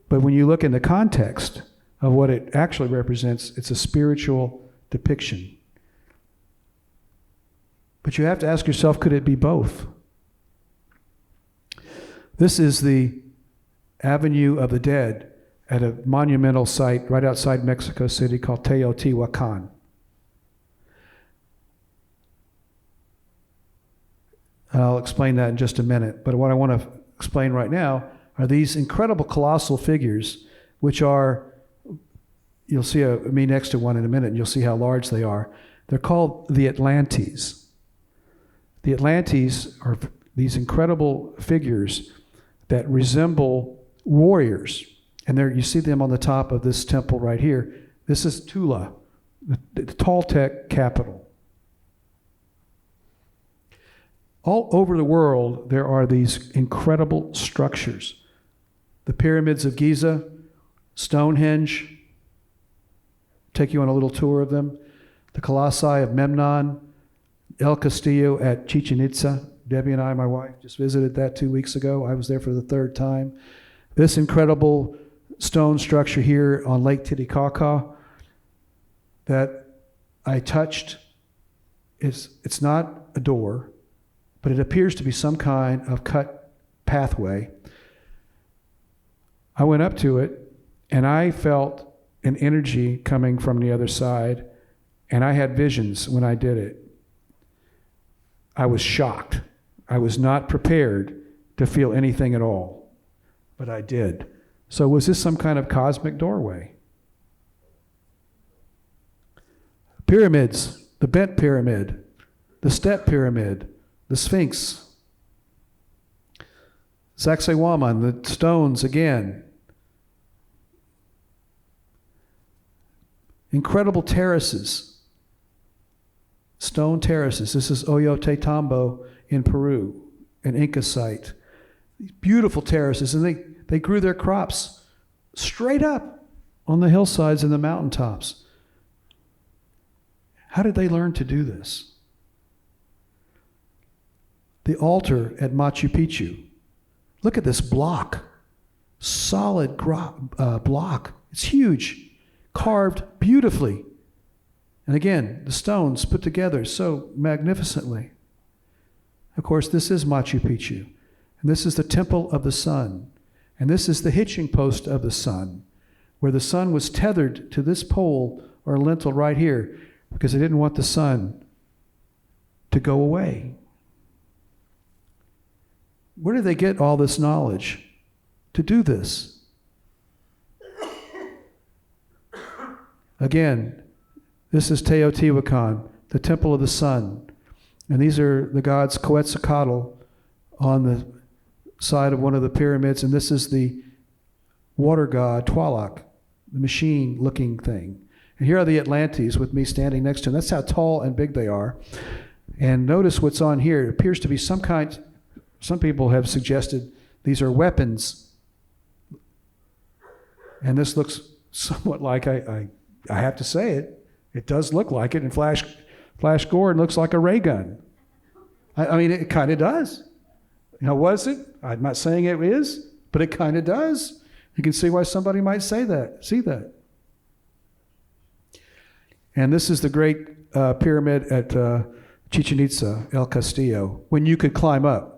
[SPEAKER 1] but when you look in the context of what it actually represents, it's a spiritual depiction. But you have to ask yourself, could it be both? This is the Avenue of the Dead at a monumental site right outside Mexico City called Teotihuacan. And I'll explain that in just a minute. But what I want to explain right now are these incredible colossal figures, which are, you'll see me next to one in a minute, and you'll see how large they are. They're called the Atlantes. The Atlantes are these incredible figures that resemble warriors. And there you see them on the top of this temple right here. This is Tula, the Toltec capital. All over the world, there are these incredible structures. The pyramids of Giza, Stonehenge, take you on a little tour of them. The Colossi of Memnon, El Castillo at Chichen Itza. Debbie and I, my wife, just visited that 2 weeks ago. I was there for the third time. This incredible stone structure here on Lake Titicaca that I touched, it's not a door, but it appears to be some kind of cut pathway. I went up to it, and I felt an energy coming from the other side, and I had visions when I did it. I was shocked. I was not prepared to feel anything at all, but I did. So was this some kind of cosmic doorway? Pyramids, the Bent Pyramid, the Step Pyramid, the Sphinx, Sacsayhuaman, the stones again. Incredible terraces, stone terraces. This is Ollantaytambo in Peru, an Inca site. These beautiful terraces, and they grew their crops straight up on the hillsides and the mountaintops. How did they learn to do this? The altar at Machu Picchu. Look at this block, solid block. It's huge, carved beautifully. And again, the stones put together so magnificently. Of course, this is Machu Picchu. And this is the Temple of the Sun. And this is the hitching post of the sun, where the sun was tethered to this pole or lintel right here because they didn't want the sun to go away. Where did they get all this knowledge to do this? Again, this is Teotihuacan, the Temple of the Sun. And these are the gods Quetzalcoatl on the side of one of the pyramids. And this is the water god Tlaloc, the machine-looking thing. And here are the Atlantes with me standing next to them. That's how tall and big they are. And notice what's on here. It appears to be some people have suggested these are weapons. And this looks somewhat like, I have to say it does look like it. And Flash Gordon looks like a ray gun. I mean, it kind of does. Now, was it? I'm not saying it is, but it kind of does. You can see why somebody might see that. And this is the great pyramid at Chichen Itza, El Castillo, when you could climb up.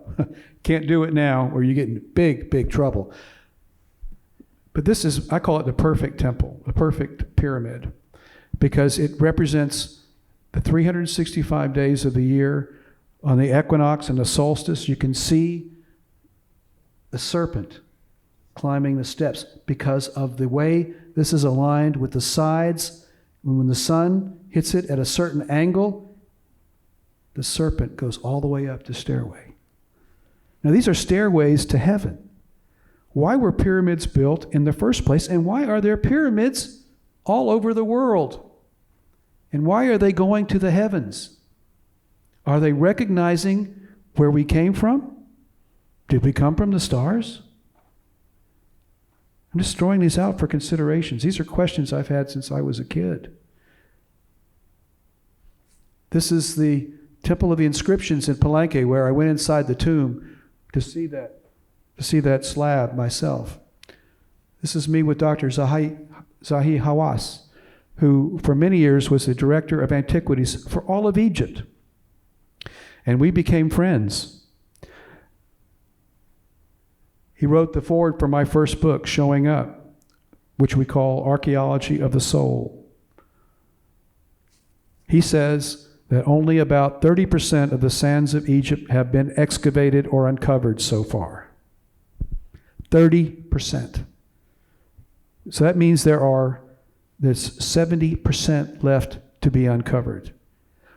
[SPEAKER 1] Can't do it now, or you get in big, big trouble. But this is, I call it the perfect temple, the perfect pyramid, because it represents the 365 days of the year. On the equinox and the solstice, you can see the serpent climbing the steps because of the way this is aligned with the sides. When the sun hits it at a certain angle, the serpent goes all the way up the stairway. Now, these are stairways to heaven. Why were pyramids built in the first place? And why are there pyramids all over the world? And why are they going to the heavens? Are they recognizing where we came from? Did we come from the stars? I'm just throwing these out for considerations. These are questions I've had since I was a kid. This is the Temple of the Inscriptions in Palenque, where I went inside the tomb to see that slab myself. This is me with Dr. Zahi Hawass, who for many years was the director of antiquities for all of Egypt. And we became friends. He wrote the foreword for my first book, Showing Up, which we call Archaeology of the Soul. He says that only about 30% of the sands of Egypt have been excavated or uncovered so far. 30%. So that means there's 70% left to be uncovered.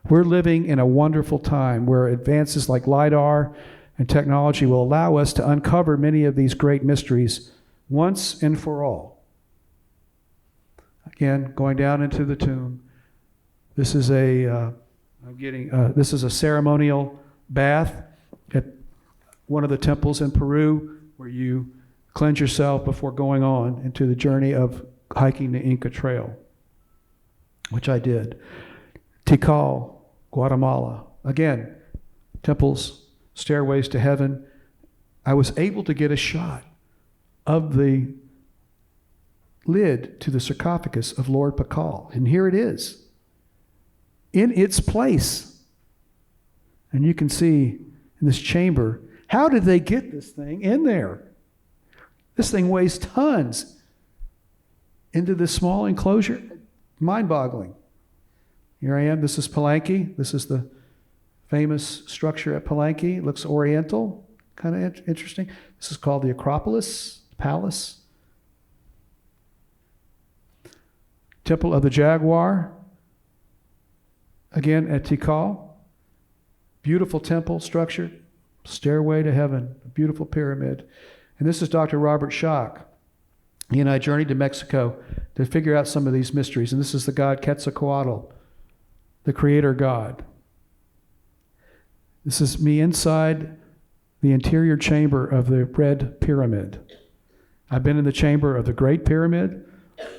[SPEAKER 1] We're living in a wonderful time where advances like LIDAR and technology will allow us to uncover many of these great mysteries once and for all. Again, going down into the tomb. This is a ceremonial bath at one of the temples in Peru where you cleanse yourself before going on into the journey of hiking the Inca Trail, which I did. Tikal, Guatemala. Again, temples, stairways to heaven. I was able to get a shot of the lid to the sarcophagus of Lord Pakal. And here it is, in its place. And you can see in this chamber, how did they get this thing in there? This thing weighs tons into this small enclosure. Mind-boggling. Here I am. This is Palenque. This is the famous structure at Palenque. It looks oriental, kind of interesting. This is called the Acropolis Palace. Temple of the Jaguar, again at Tikal. Beautiful temple structure, stairway to heaven, a beautiful pyramid. And this is Dr. Robert Schoch. He and I journeyed to Mexico to figure out some of these mysteries. And this is the god Quetzalcoatl, the creator god. This is me inside the interior chamber of the Red Pyramid. I've been in the chamber of the Great Pyramid,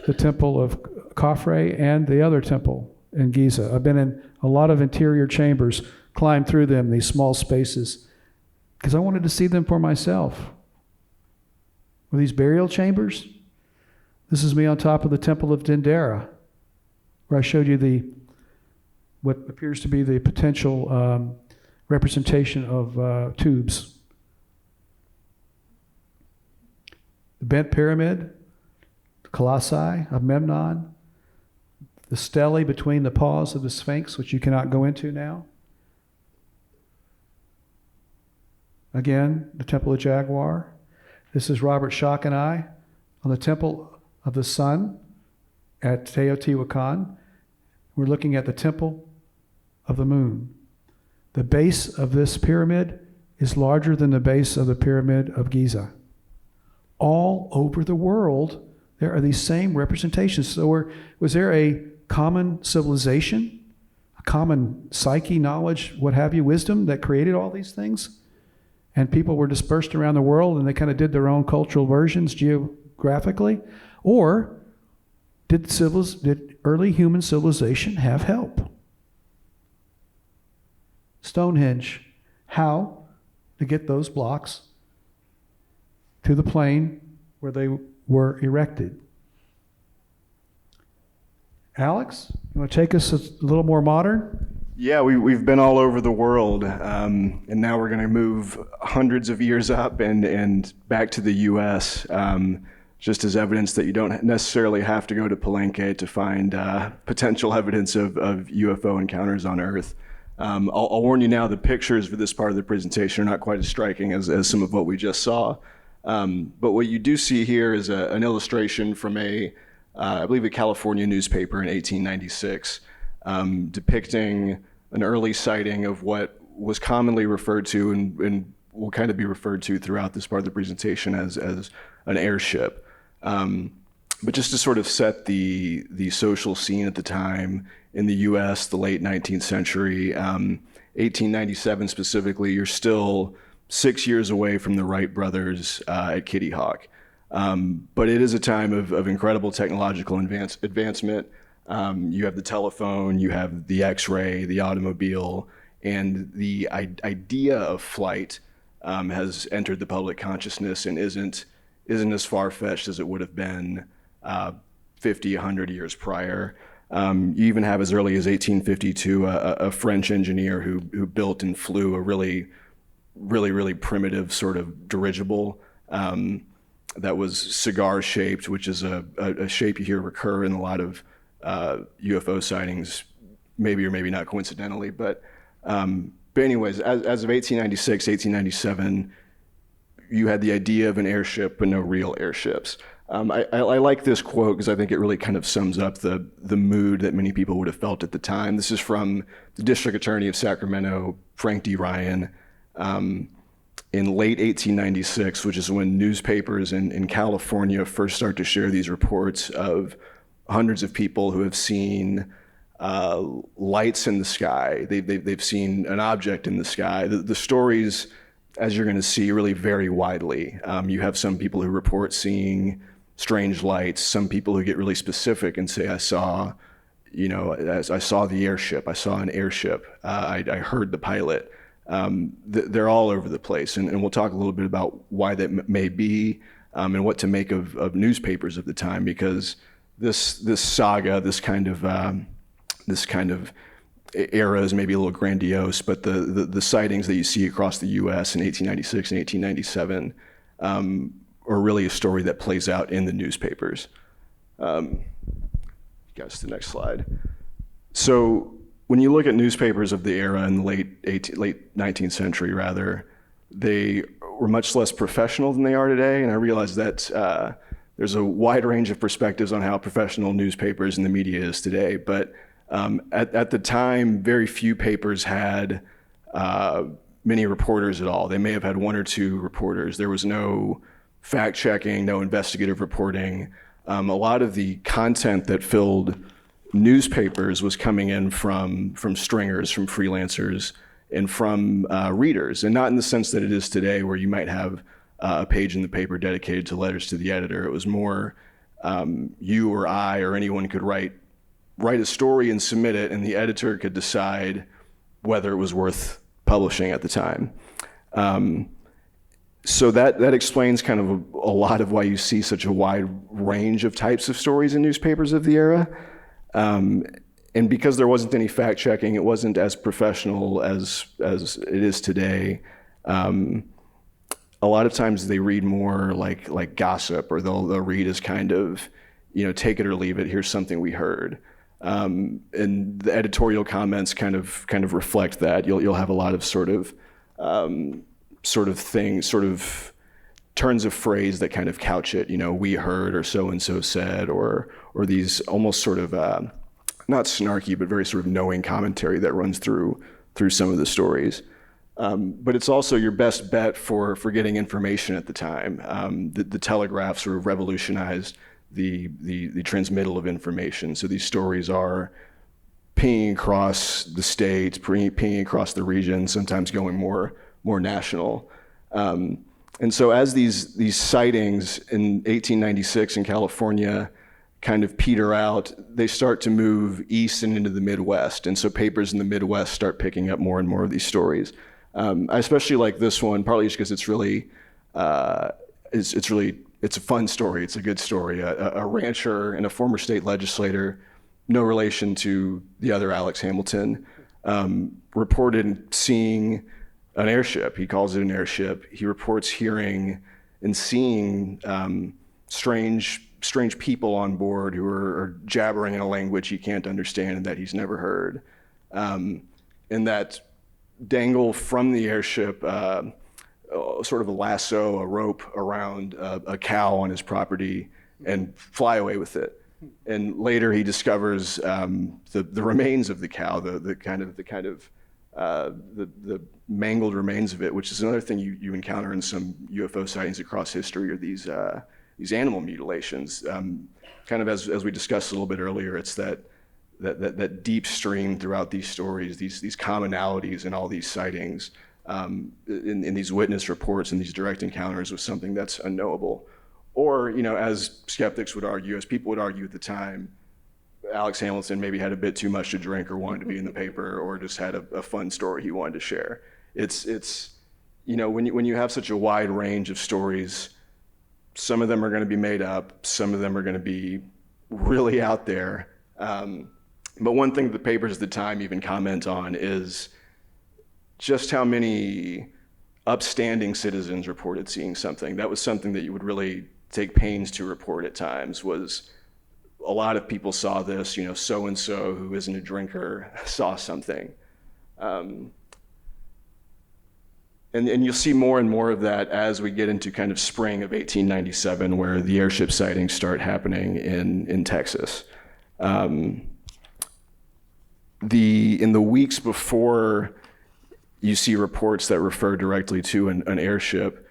[SPEAKER 1] the Temple of Khafre, and the other temple in Giza. I've been in a lot of interior chambers, climbed through them, these small spaces, because I wanted to see them for myself. Were these burial chambers? This is me on top of the Temple of Dendera, where I showed you what appears to be the potential representation of tubes. The Bent Pyramid, the Colossi of Memnon, the stele between the paws of the Sphinx, which you cannot go into now. Again, the Temple of Jaguar. This is Robert Schoch and I on the Temple of the Sun at Teotihuacan. We're looking at the Temple of the Moon. The base of this pyramid is larger than the base of the Pyramid of Giza. All over the world, there are these same representations. So was there a common civilization, a common psyche, knowledge, what have you, wisdom that created all these things? And people were dispersed around the world and they kind of did their own cultural versions geographically? Or did early human civilization have help? Stonehenge, how to get those blocks to the plane where they were erected. Alex, you want to take us a little more modern?
[SPEAKER 2] Yeah, we've been all over the world, and now we're going to move hundreds of years up and back to the U.S., just as evidence that you don't necessarily have to go to Palenque to find potential evidence of UFO encounters on Earth. I'll warn you now, the pictures for this part of the presentation are not quite as striking as some of what we just saw. But what you do see here is an illustration from I believe a California newspaper in 1896, depicting an early sighting of what was commonly referred to and will kind of be referred to throughout this part of the presentation as an airship. But just to sort of set the social scene at the time in the U.S., the late 19th century, 1897 specifically, you're still 6 years away from the Wright brothers at Kitty Hawk. But it is a time of incredible technological advancement. You have the telephone, you have the X-ray, the automobile, and the idea of flight has entered the public consciousness and isn't as far-fetched as it would have been 50, 100 years prior. You even have as early as 1852 a French engineer who built and flew a really primitive sort of dirigible that was cigar-shaped, which is a shape you hear recur in a lot of UFO sightings, maybe or maybe not coincidentally. But anyways, as of 1896, 1897, you had the idea of an airship, but no real airships. I like this quote because I think it really kind of sums up the mood that many people would have felt at the time. This is from the District Attorney of Sacramento, Frank D. Ryan, in late 1896, which is when newspapers in California first start to share these reports of hundreds of people who have seen lights in the sky. They've seen an object in the sky. The stories, as you're going to see, really vary widely. You have some people who report seeing strange lights, some people who get really specific and say, I saw the airship, I saw an airship, I heard the pilot. They're all over the place, and we'll talk a little bit about why that may be, and what to make of newspapers of the time, because this saga, this kind of era is maybe a little grandiose, but the sightings that you see across the U.S. in 1896 and 1897 are really a story that plays out in the newspapers. Guys, the next slide. So when you look at newspapers of the era in the late 19th century, rather, they were much less professional than they are today, and I realize that there's a wide range of perspectives on how professional newspapers and the media is today, but at the time, very few papers had many reporters at all. They may have had one or two reporters. There was no fact-checking, no investigative reporting. A lot of the content that filled newspapers was coming in from stringers, from freelancers, and from readers, and not in the sense that it is today, where you might have a page in the paper dedicated to letters to the editor. It was more you or I or anyone could write a story and submit it, and the editor could decide whether it was worth publishing at the time. So that explains kind of a lot of why you see such a wide range of types of stories in newspapers of the era. And because there wasn't any fact checking, it wasn't as professional as it is today. A lot of times they read more like gossip, or they'll read as kind of, take it or leave it, here's something we heard. And the editorial comments kind of reflect that. You'll have a lot of sort of things, sort of turns of phrase that kind of couch it. We heard, or so and so said, or these almost sort of not snarky, but very sort of knowing commentary that runs through some of the stories. But it's also your best bet for getting information at the time. The telegraph sort of revolutionized the transmittal of information. So these stories are pinging across the states, pinging across the region, sometimes going more national. And so as these sightings in 1896 in California kind of peter out, they start to move east and into the Midwest. And so papers in the Midwest start picking up more and more of these stories. I especially like this one, partly just because it's really, it's a fun story. It's a good story. A rancher and a former state legislator, no relation to the other Alex Hamilton, reported seeing an airship. He calls it an airship. He reports hearing and seeing strange people on board who are jabbering in a language he can't understand and that he's never heard. And that dangle from the airship sort of a lasso, a rope around a cow on his property and fly away with it. And later he discovers the remains of the cow, the kind of the mangled remains of it, which is another thing you encounter in some UFO sightings across history, are these animal mutilations. Kind of as we discussed a little bit earlier, it's that deep stream throughout these stories, these commonalities in all these sightings, in these witness reports and these direct encounters with something that's unknowable. Or, as skeptics would argue, as people would argue at the time, Alex Hamilton maybe had a bit too much to drink or wanted to be in the paper, or just had a fun story he wanted to share. It's when you have such a wide range of stories, some of them are going to be made up, some of them are going to be really out there. But one thing the papers at the time even comment on is just how many upstanding citizens reported seeing something. That was something that you would really take pains to report at times, was a lot of people saw this, so-and-so who isn't a drinker saw something. And you'll see more and more of that as we get into kind of spring of 1897, where the airship sightings start happening in Texas. In the weeks before you see reports that refer directly to an airship,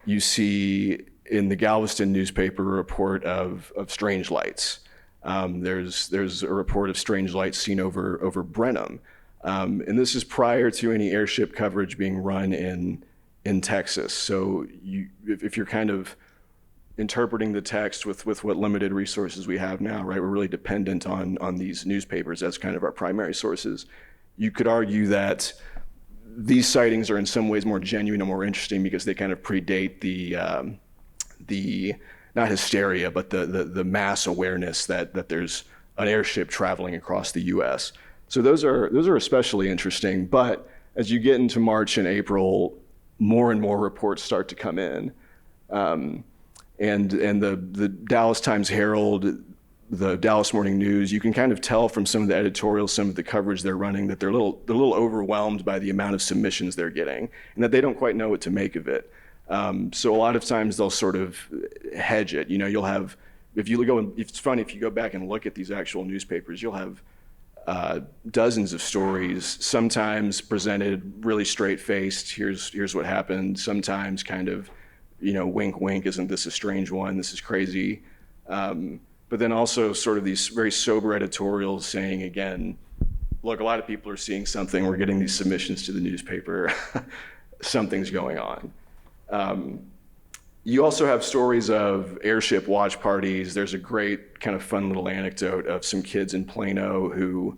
[SPEAKER 2] you see in the Galveston newspaper a report of strange lights. There's a report of strange lights seen over Brenham. And this is prior to any airship coverage being run in Texas. So if you're kind of interpreting the text with what limited resources we have now, right, we're really dependent on these newspapers as kind of our primary sources. You could argue that these sightings are in some ways more genuine and more interesting because they kind of predate the not hysteria, but the mass awareness that there's an airship traveling across the U.S. So those are especially interesting. But as you get into March and April, more and more reports start to come in, and the Dallas Times-Herald, the Dallas Morning News, you can kind of tell from some of the editorials, some of the coverage they're running, that they're a little overwhelmed by the amount of submissions they're getting, and that they don't quite know what to make of it. So a lot of times they'll sort of hedge it. You'll have, it's funny, if you go back and look at these actual newspapers, you'll have dozens of stories, sometimes presented really straight-faced, here's what happened, sometimes kind of, wink, wink, isn't this a strange one, this is crazy. But then also sort of these very sober editorials saying, again, look, a lot of people are seeing something, we're getting these submissions to the newspaper, something's going on. You also have stories of airship watch parties. There's a great kind of fun little anecdote of some kids in Plano who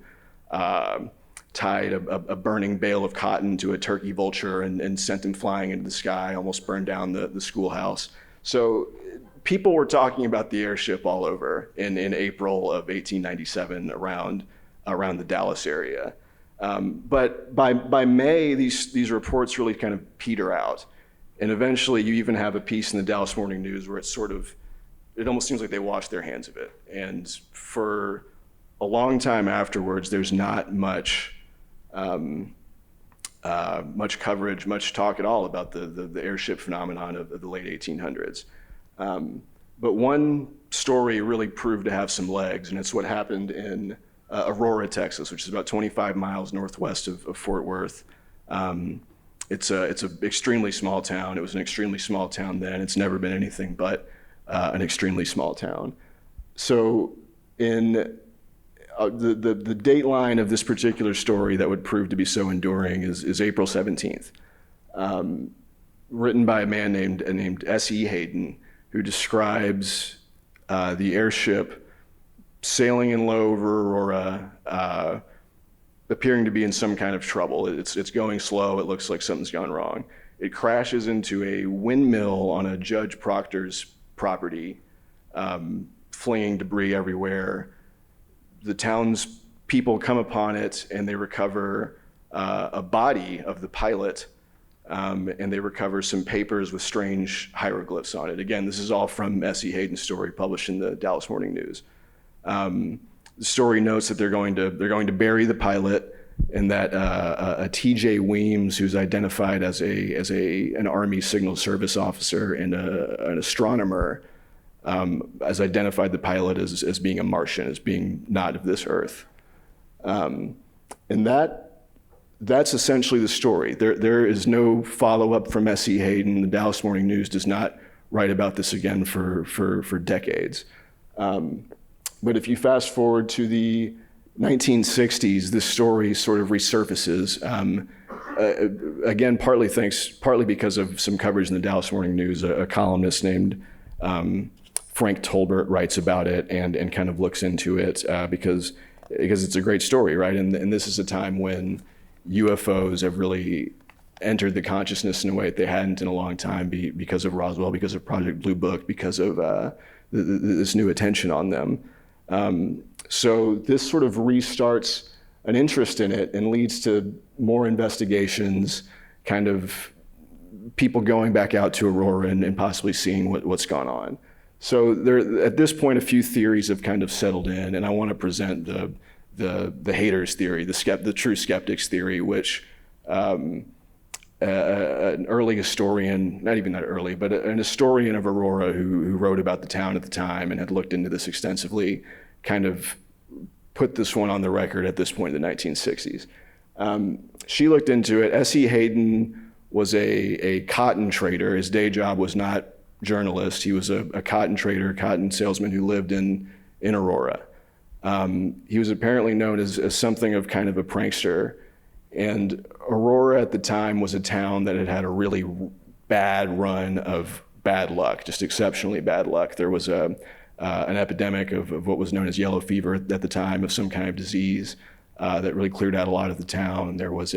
[SPEAKER 2] tied a burning bale of cotton to a turkey vulture and sent him flying into the sky, almost burned down the schoolhouse. So people were talking about the airship all over in April of 1897 around the Dallas area. But by May, these reports really kind of peter out. And eventually you even have a piece in the Dallas Morning News where it almost seems like they washed their hands of it. And for a long time afterwards, there's not much coverage, much talk at all about the airship phenomenon of the late 1800s. But one story really proved to have some legs, and it's what happened in Aurora, Texas, which is about 25 miles northwest of Fort Worth. It's an extremely small town. It was an extremely small town then. It's never been anything but an extremely small town. So in the date line of this particular story that would prove to be so enduring is April 17th, written by a man named S.E. Hayden, who describes the airship sailing in low over Aurora, appearing to be in some kind of trouble. It's going slow. It looks like something's gone wrong. It crashes into a windmill on a Judge Proctor's property, flinging debris everywhere. The townspeople come upon it and they recover a body of the pilot, and they recover some papers with strange hieroglyphs on it. Again, this is all from S.E. Hayden's story published in the Dallas Morning News. The story notes that they're going to bury the pilot, and that a T.J. Weems, who's identified as an Army Signal Service officer and an astronomer, has identified the pilot as being a Martian, as being not of this earth. And that's essentially the story. There is no follow-up from S.E. Hayden. The Dallas Morning News does not write about this again for decades. But if you fast forward to the 1960s, this story sort of resurfaces. Again, partly because of some coverage in the Dallas Morning News. A columnist named Frank Tolbert writes about it and kind of looks into it because it's a great story, right? And this is a time when UFOs have really entered the consciousness in a way that they hadn't in a long time because of Roswell, because of Project Blue Book, because of this new attention on them. So this sort of restarts an interest in it and leads to more investigations, kind of people going back out to Aurora and possibly seeing what's gone on. So there, at this point, a few theories have kind of settled in, and I want to present the haters theory, the true skeptics theory, which an early historian, not even that early, but an historian of Aurora who wrote about the town at the time and had looked into this extensively, kind of put this one on the record at this point in the 1960s. She looked into it. S.E. Hayden was a cotton trader. His day job was not journalist. He was a cotton trader, cotton salesman who lived in Aurora. He was apparently known as something of kind of a prankster. And Aurora at the time was a town that had a really bad run of bad luck, just exceptionally bad luck. There was an epidemic of what was known as yellow fever at the time, of some kind of disease that really cleared out a lot of the town. There was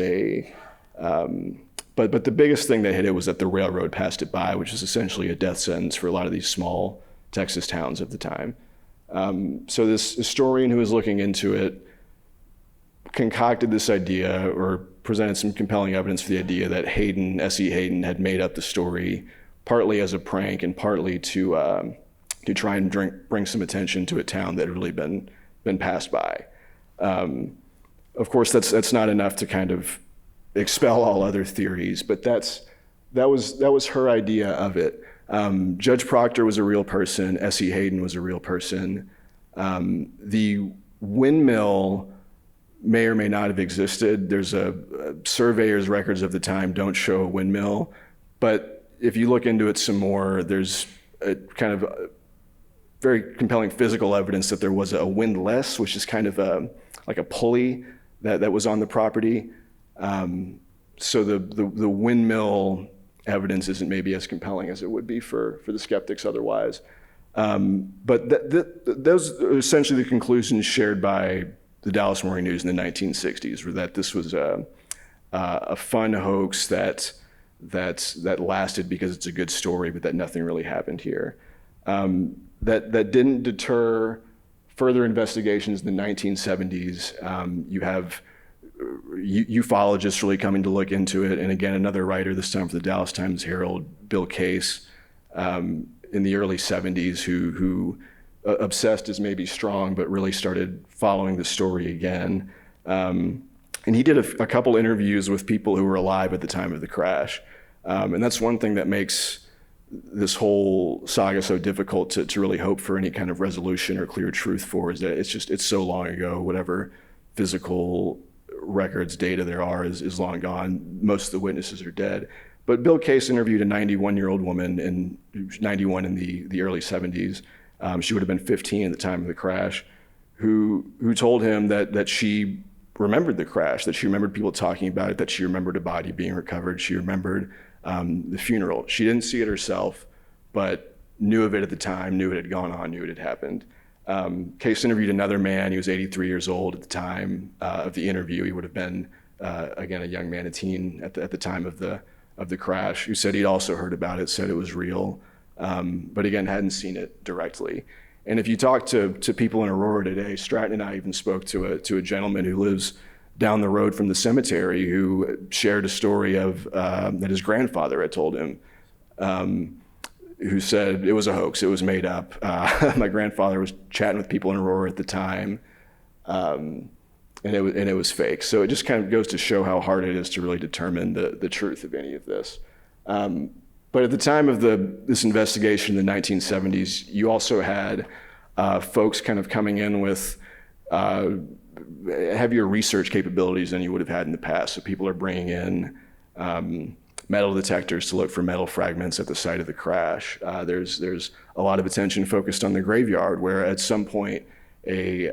[SPEAKER 2] but the biggest thing that hit it was that the railroad passed it by, which is essentially a death sentence for a lot of these small Texas towns at the time. So this historian who was looking into it concocted this idea, or presented some compelling evidence for the idea, that S.E. Hayden had made up the story, partly as a prank and partly to try and bring some attention to a town that had really been passed by. Of course, that's not enough to kind of expel all other theories, but that was her idea of it. Judge Proctor was a real person. S.E. Hayden was a real person. The windmill may or may not have existed. There's a surveyor's records of the time don't show a windmill, but if you look into it some more, there's a kind of very compelling physical evidence that there was a windlass, which is kind of like a pulley that was on the property. So the windmill evidence isn't maybe as compelling as it would be for the skeptics otherwise. But those are essentially the conclusions shared by the Dallas Morning News in the 1960s, were that this was a fun hoax that lasted because it's a good story, but that nothing really happened here. That didn't deter further investigations in the 1970s. You have ufologists really coming to look into it, and again, another writer, this time for the Dallas Times-Herald, Bill Case, in the early 70s, who obsessed is maybe strong, but really started following the story again. And he did a couple interviews with people who were alive at the time of the crash. And that's one thing that makes this whole saga so difficult to really hope for any kind of resolution or clear truth for, is that it's so long ago. Whatever physical records, data there are is long gone. Most of the witnesses are dead. But Bill Case interviewed a 91-year-old woman, 91 in the early 70s. She would have been 15 at the time of the crash, who told him that she remembered the crash, that she remembered people talking about it, that she remembered a body being recovered, she remembered the funeral. She didn't see it herself, but knew of it at the time, knew it had gone on, knew it had happened. Case interviewed another man. He was 83 years old at the time of the interview. He would have been, again, a young man, a teen at the time of the crash, who said he'd also heard about it, said it was real, but again, hadn't seen it directly. And if you talk to people in Aurora today, Stratton and I even spoke to a gentleman who lives down the road from the cemetery, who shared a story of that his grandfather had told him, who said it was a hoax, it was made up. My grandfather was chatting with people in Aurora at the time, and it was fake. So it just kind of goes to show how hard it is to really determine the truth of any of this. But at the time of this investigation in the 1970s, you also had folks kind of coming in with heavier research capabilities than you would have had in the past. So people are bringing in metal detectors to look for metal fragments at the site of the crash. There's a lot of attention focused on the graveyard, where at some point a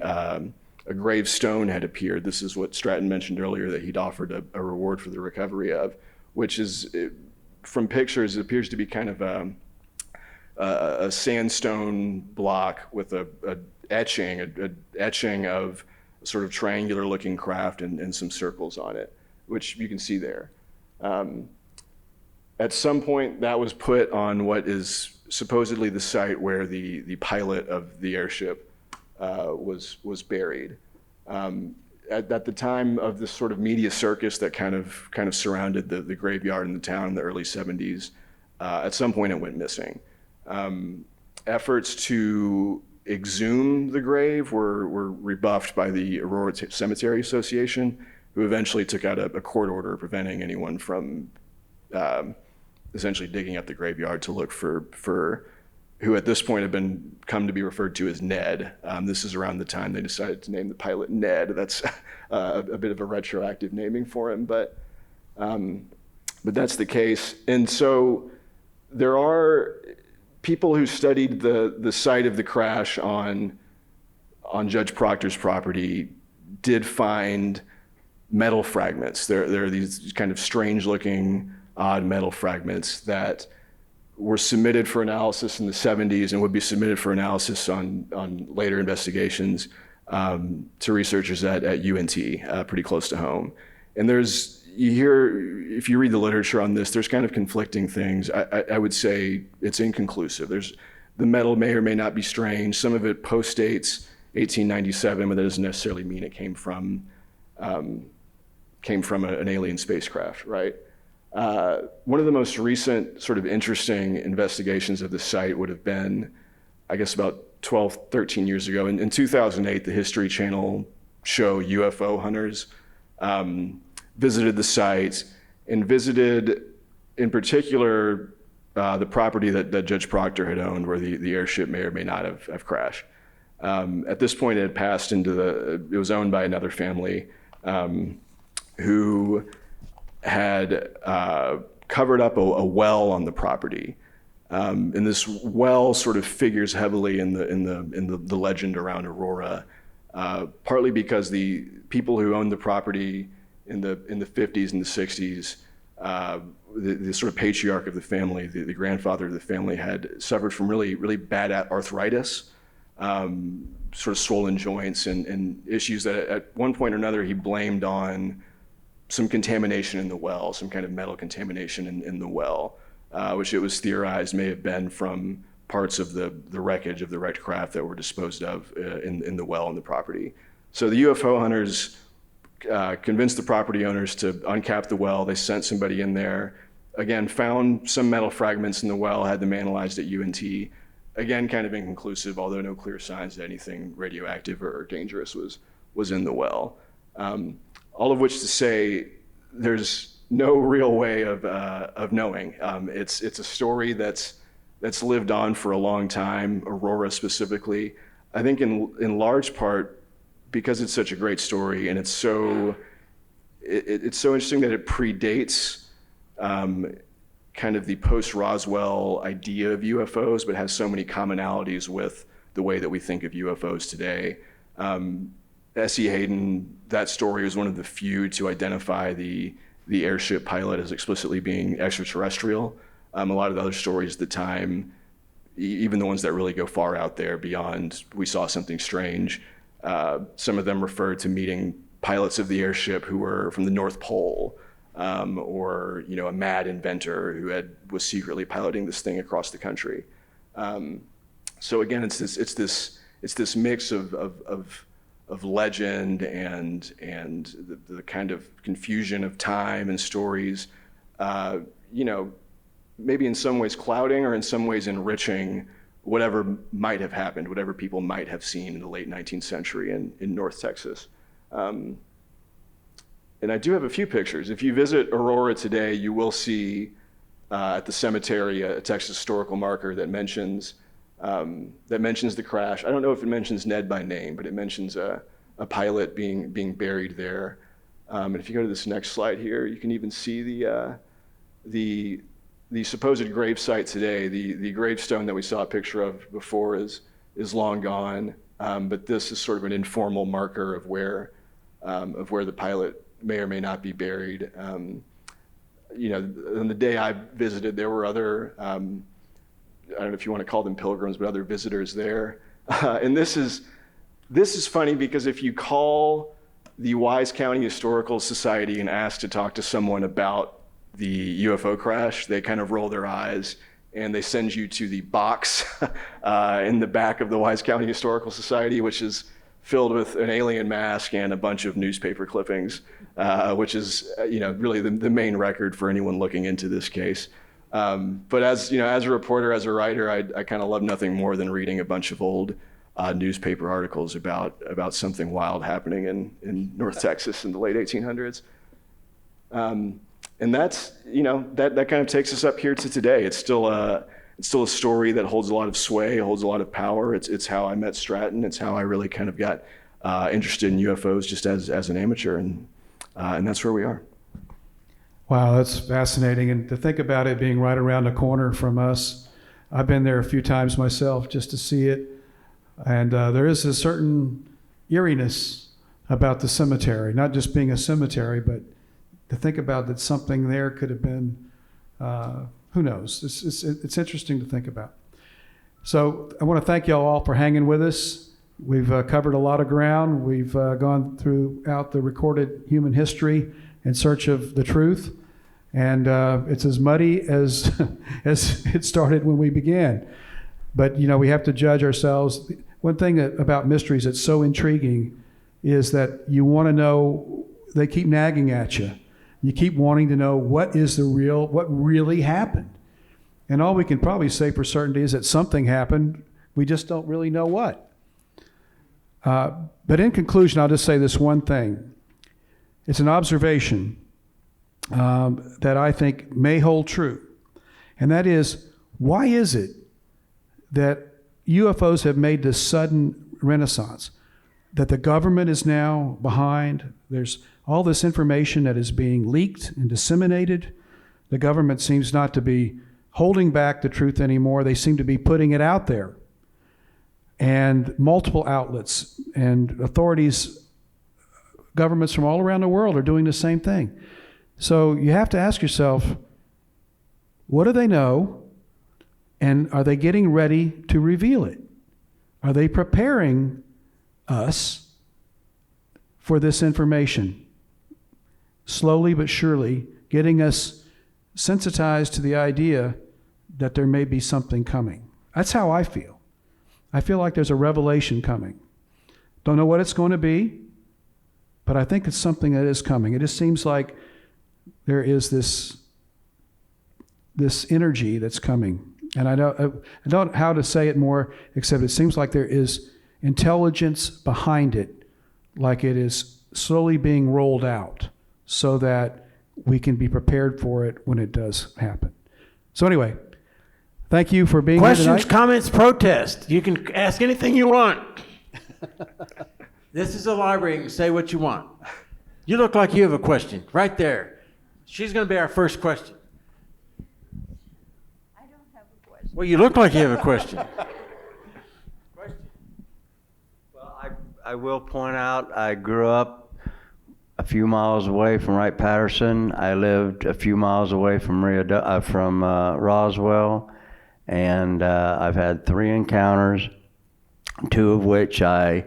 [SPEAKER 2] gravestone had appeared. This is what Stratton mentioned earlier, that he'd offered a reward for the recovery of, which is, from pictures, it appears to be kind of a sandstone block with a etching of sort of triangular looking craft and some circles on it, which you can see there. At some point, that was put on what is supposedly the site where the pilot of the airship was buried. At the time of this sort of media circus that kind of surrounded the graveyard in the town in the early 70s, at some point it went missing. Efforts to exhume the grave were rebuffed by the Aurora Cemetery Association, who eventually took out a court order preventing anyone from essentially digging up the graveyard to look for who at this point had come to be referred to as Ned. This is around the time they decided to name the pilot Ned. That's a bit of a retroactive naming for him, but that's the case. And so there are people who studied the site of the crash on Judge Proctor's property did find metal fragments. There are these kind of strange-looking, odd metal fragments that were submitted for analysis in the 70s and would be submitted for analysis on later investigations to researchers at UNT, pretty close to home. And if you read the literature on this, there's kind of conflicting things. I would say it's inconclusive. The metal may or may not be strange. Some of it postdates 1897, but that doesn't necessarily mean it came from an alien spacecraft, right? One of the most recent sort of interesting investigations of the site would have been, I guess, about 12, 13 years ago. In 2008, the History Channel show UFO Hunters visited the site and visited, in particular, the property that Judge Proctor had owned, where the airship may or may not have crashed. At this point, it had passed it was owned by another family who had covered up a well on the property. And this well sort of figures heavily in the legend around Aurora, partly because the people who owned the property in the 50s and the 60s, the sort of patriarch of the family, the grandfather of the family, had suffered from really, really bad arthritis, sort of swollen joints and issues that at one point or another he blamed on some contamination in the well, some kind of metal contamination in the well, which it was theorized may have been from parts of the wreckage of the wrecked craft that were disposed of in the well on the property. So the UFO hunters convinced the property owners to uncap the well. They sent somebody in there, again, found some metal fragments in the well, had them analyzed at UNT. Again, kind of inconclusive, although no clear signs that anything radioactive or dangerous was in the well. All of which to say, there's no real way of knowing. It's a story that's lived on for a long time, Aurora specifically. I think in large part because it's such a great story, and it's so interesting that it predates kind of the post-Roswell idea of UFOs, but has so many commonalities with the way that we think of UFOs today. S.E. Hayden, that story was one of the few to identify the airship pilot as explicitly being extraterrestrial. A lot of the other stories at the time, even the ones that really go far out there beyond we saw something strange, some of them refer to meeting pilots of the airship who were from the North Pole, or a mad inventor who was secretly piloting this thing across the country. So again, it's this mix of legend and the kind of confusion of time and stories, maybe in some ways clouding or in some ways enriching whatever might have happened, whatever people might have seen in the late 19th century in North Texas. And I do have a few pictures. If you visit Aurora today, you will see at the cemetery a Texas historical marker that mentions the crash. I don't know if it mentions Ned by name, but it mentions a a pilot being buried there. And if you go to this next slide here, you can even see the supposed grave site today. The gravestone that we saw a picture of before is long gone, but this is sort of an informal marker of where the pilot may or may not be buried. You know, on the day I visited, there were other, I don't know if you want to call them pilgrims, but other visitors there. And this is funny because if you call the Wise County Historical Society and ask to talk to someone about the UFO crash, they kind of roll their eyes and they send you to the box in the back of the Wise County Historical Society, which is filled with an alien mask and a bunch of newspaper clippings, which is, you know, really the main record for anyone looking into this case. But as you know, as a reporter, as a writer, I kind of love nothing more than reading a bunch of old newspaper articles about something wild happening in North Texas in the late 1800s. And that's, you know, that kind of takes us up here to today. It's still a story that holds a lot of sway, holds a lot of power. It's how I met Stratton. It's how I really kind of got interested in UFOs just as an amateur, and that's where we are.
[SPEAKER 1] Wow, that's fascinating. And to think about it being right around the corner from us, I've been there a few times myself just to see it. And there is a certain eeriness about the cemetery, not just being a cemetery, but to think about that something there could have been, who knows? It's interesting to think about. So I want to thank y'all all for hanging with us. We've covered a lot of ground. We've gone throughout the recorded human history in search of the truth. And it's as muddy as as it started when we began. But, you know, we have to judge ourselves. One thing about mysteries that's so intriguing is that you want to know, they keep nagging at you. You keep wanting to know what really happened. And all we can probably say for certainty is that something happened. We just don't really know what. But in conclusion, I'll just say this one thing. It's an observation that I think may hold true. And that is, why is it that UFOs have made this sudden renaissance? That the government is now behind. There's all this information that is being leaked and disseminated. The government seems not to be holding back the truth anymore. They seem to be putting it out there. And multiple outlets and authorities, governments from all around the world are doing the same thing. So you have to ask yourself, what do they know? And are they getting ready to reveal it? Are they preparing us for this information? Slowly but surely, getting us sensitized to the idea that there may be something coming. That's how I feel. I feel like there's a revelation coming. Don't know what it's going to be, but I think it's something that is coming. It just seems like there is this energy that's coming. And I don't know how to say it more, except it seems like there is intelligence behind it, like it is slowly being rolled out so that we can be prepared for it when it does happen. So anyway, thank you for being here tonight.
[SPEAKER 3] Questions, comments, protest. You can ask anything you want. This is a library. You can say what you want. You look like you have a question right there. She's going to be our first question.
[SPEAKER 4] I don't have a question.
[SPEAKER 3] Well, you look like you have a question.
[SPEAKER 5] Well, I will point out I grew up a few miles away from Wright-Patterson. I lived a few miles away from Roswell, and I've had 3 encounters, 2 of which I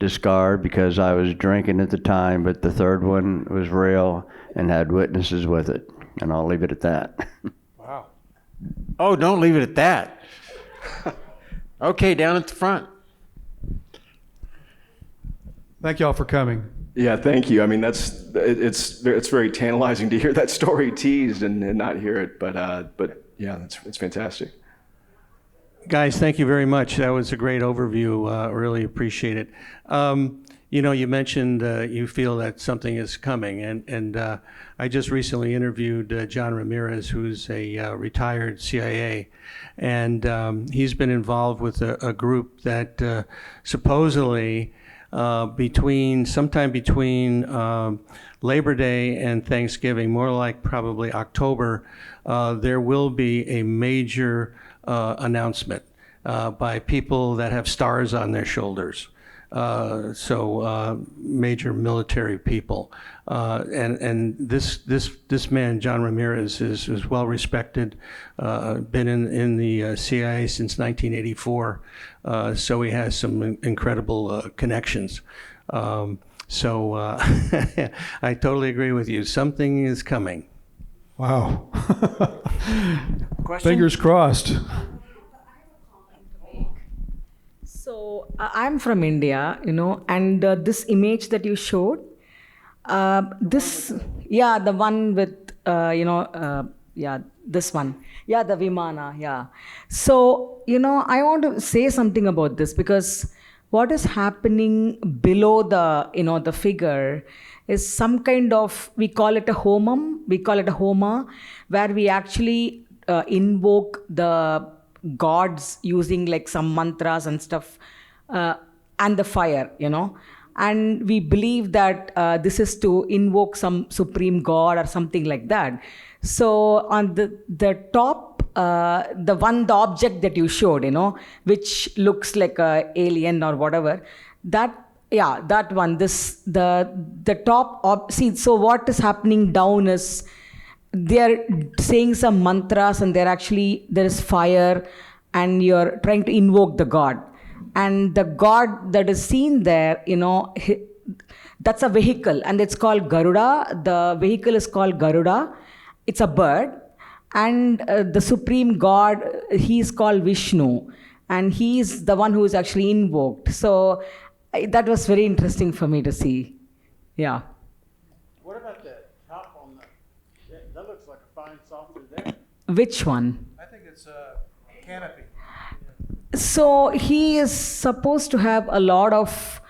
[SPEAKER 5] discard because I was drinking at the time, but the 3rd one was real and had witnesses with it, and I'll leave it at that.
[SPEAKER 3] Wow. Oh, don't leave it at that. Okay, down at the front.
[SPEAKER 1] Thank you all for coming.
[SPEAKER 2] Yeah, thank you. I mean, it's very tantalizing to hear that story teased and not hear it, but yeah, it's fantastic.
[SPEAKER 6] Guys, thank you very much. That was a great overview. Really appreciate it. You know, you mentioned you feel that something is coming, and I just recently interviewed John Ramirez, who's a retired CIA, and he's been involved with a group that supposedly sometime between Labor Day and Thanksgiving, more like probably October, there will be a major announcement by people that have stars on their shoulders. Major military people. And this man, John Ramirez, is well respected, been in the CIA since 1984, so he has some incredible connections. I totally agree with you. Something is coming.
[SPEAKER 1] Wow.
[SPEAKER 3] Question?
[SPEAKER 1] Fingers crossed.
[SPEAKER 4] So I'm from India, and this image that you showed, the one with, this one. Yeah, the Vimana, yeah. So, I want to say something about this because what is happening below the figure is some kind of, we call it a homa, where we actually invoke the gods using like some mantras and stuff, and the fire, and we believe that this is to invoke some supreme god or something like that. So on the top, the object that you showed, which looks like a alien or whatever, that one, the top, so what is happening down is they're saying some mantras and there is fire and you're trying to invoke the god. And the god that is seen there, that's a vehicle and it's called Garuda. The vehicle is called Garuda. It's a bird. And the supreme god, he's called Vishnu. And he's the one who is actually invoked. So that was very interesting for me to see. Yeah.
[SPEAKER 3] What about the top on that looks like a fine saucer there.
[SPEAKER 4] Which one?
[SPEAKER 1] I think it's a canopy.
[SPEAKER 4] So he is supposed to have a lot of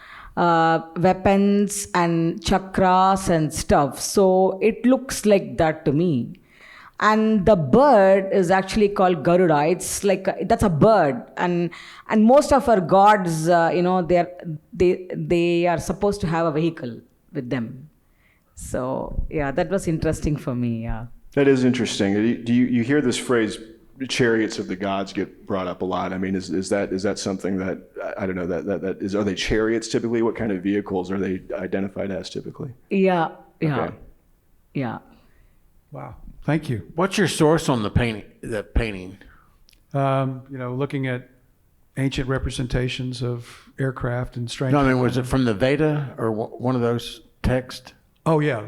[SPEAKER 4] weapons and chakras and stuff. So it looks like that to me. And the bird is actually called Garuda. It's like that's a bird, and most of our gods, they are supposed to have a vehicle with them. So yeah, that was interesting for me. Yeah.
[SPEAKER 2] That is interesting. Do you hear this phrase, chariots of the gods, get brought up a lot? I mean, is that something that, I don't know, that is, are they chariots typically? What kind of vehicles are they identified as typically?
[SPEAKER 4] Yeah.
[SPEAKER 2] Okay.
[SPEAKER 4] Yeah.
[SPEAKER 1] Wow. Thank you.
[SPEAKER 3] What's your source on the painting?
[SPEAKER 1] Looking at ancient representations of aircraft and strange.
[SPEAKER 3] No, I mean, was it from the Veda or one of those texts?
[SPEAKER 1] Oh yeah,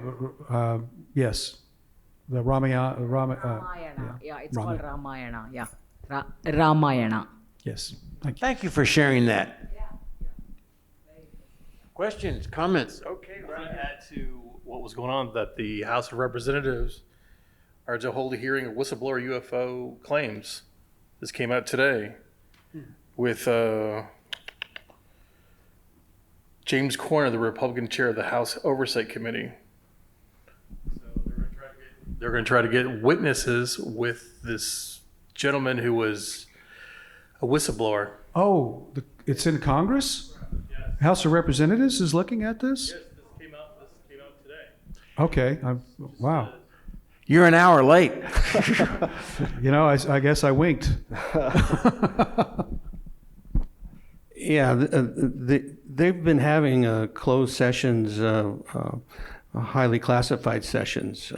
[SPEAKER 1] yes, the
[SPEAKER 4] Ramayana. It's called Ramayana. Yeah, Ramayana.
[SPEAKER 1] Yes. Thank you.
[SPEAKER 3] Thank you for sharing that. Questions, comments?
[SPEAKER 7] Okay, right. To add to what was going on, that the House of Representatives are to hold a hearing of whistleblower UFO claims. This came out today with James Corner, the Republican chair of the House Oversight Committee. So they're going to try to get witnesses with this gentleman who was a whistleblower.
[SPEAKER 1] Oh, it's in Congress?
[SPEAKER 7] Yes.
[SPEAKER 1] House of Representatives is looking at this?
[SPEAKER 7] Yes, this came out today.
[SPEAKER 1] Okay. Wow.
[SPEAKER 3] You're an hour late.
[SPEAKER 1] I guess I winked.
[SPEAKER 6] Yeah, they've been having closed sessions, highly classified sessions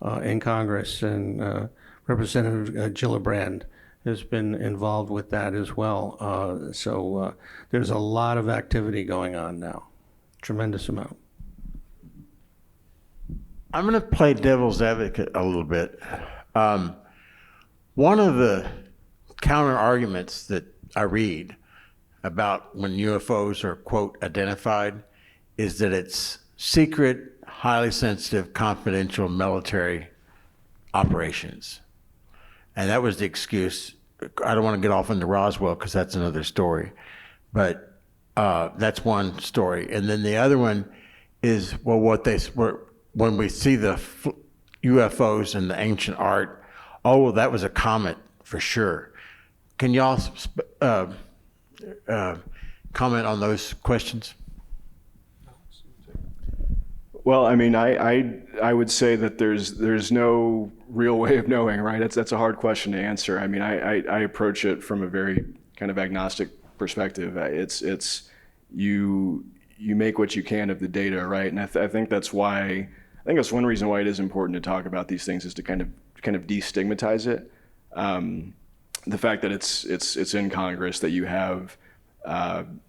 [SPEAKER 6] in Congress, and Representative Gillibrand has been involved with that as well. So there's a lot of activity going on now, tremendous amount.
[SPEAKER 3] I'm going to play devil's advocate a little bit. One of the counter arguments that I read about when UFOs are, quote, identified is that it's secret, highly sensitive, confidential military operations. And that was the excuse. I don't want to get off into Roswell because that's another story. But that's one story. And then the other one is, well, when we see the UFOs in the ancient art, oh, well, that was a comet for sure. Can y'all comment on those questions?
[SPEAKER 2] Well, I mean, I would say that there's no real way of knowing, right? That's a hard question to answer. I mean, I approach it from a very kind of agnostic perspective. It's you make what you can of the data, right? And I think that's why, I think that's one reason why it is important to talk about these things, is to kind of destigmatize it. The fact that it's in Congress, that you have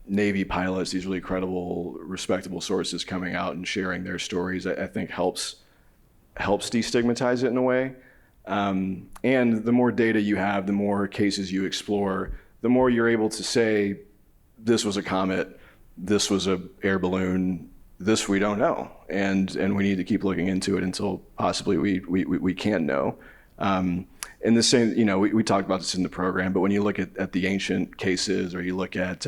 [SPEAKER 2] Navy pilots, these really credible, respectable sources coming out and sharing their stories, I think helps destigmatize it in a way. And the more data you have, the more cases you explore, the more you're able to say, this was a comet, this was an air balloon, this we don't know, and we need to keep looking into it until possibly we can know. And the same, we talked about this in the program, but when you look at the ancient cases, or you look at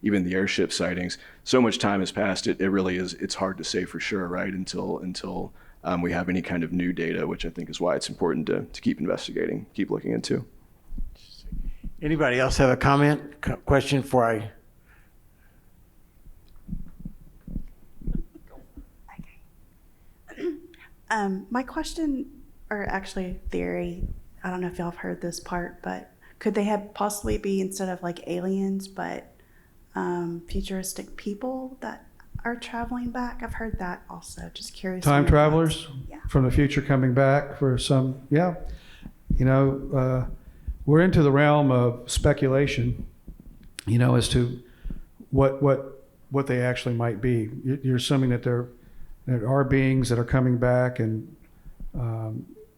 [SPEAKER 2] even the airship sightings, so much time has passed. It really is. It's hard to say for sure, right? Until we have any kind of new data, which I think is why it's important to keep investigating, keep looking into.
[SPEAKER 3] Anybody else have a comment, question before I?
[SPEAKER 8] My question, or actually theory, I don't know if y'all have heard this part, but could they have possibly be, instead of like aliens, but futuristic people that are traveling back? I've heard that also. Just curious.
[SPEAKER 1] Time travelers
[SPEAKER 8] Yeah.
[SPEAKER 1] from the future coming back for some, yeah. We're into the realm of speculation, as to what they actually might be. You're assuming that there are beings that are coming back, and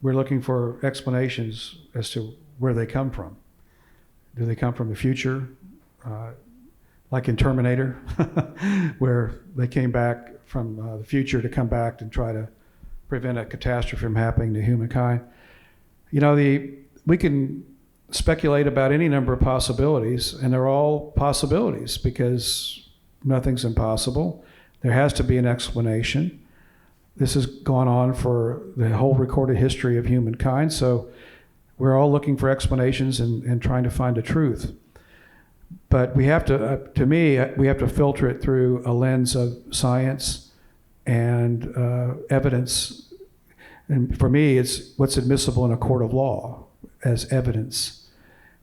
[SPEAKER 1] we're looking for explanations as to where they come from. Do they come from the future, like in Terminator, where they came back from the future to come back and try to prevent a catastrophe from happening to humankind? We can speculate about any number of possibilities, and they're all possibilities because nothing's impossible. There has to be an explanation. This has gone on for the whole recorded history of humankind, so we're all looking for explanations and trying to find the truth. But we have to, we have to filter it through a lens of science and evidence. And for me, it's what's admissible in a court of law as evidence.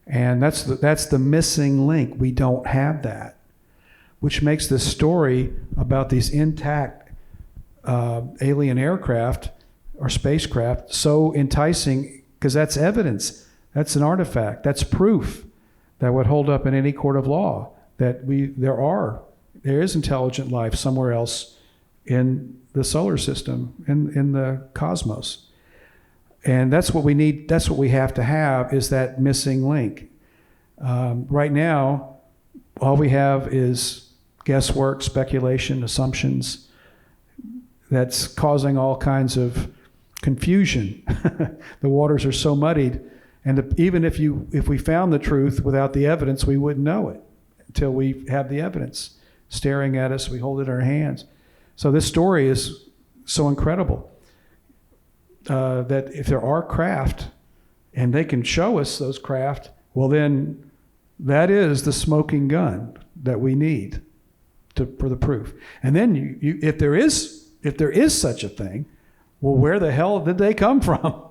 [SPEAKER 1] And that's the missing link. We don't have that, which makes this story about these intact alien aircraft or spacecraft so enticing, because that's evidence. That's an artifact. That's proof that would hold up in any court of law that there is intelligent life somewhere else in the solar system, in the cosmos. And that's what we need. That's what we have to have, is that missing link. Right now, all we have is guesswork, speculation, assumptions. That's causing all kinds of confusion. The waters are so muddied, and even if we found the truth without the evidence, we wouldn't know it until we have the evidence staring at us. We hold it in our hands. So this story is so incredible. That if there are craft and they can show us those craft, well, then that is the smoking gun that we need for the proof. And then if there is such a thing, well, where the hell did they come from?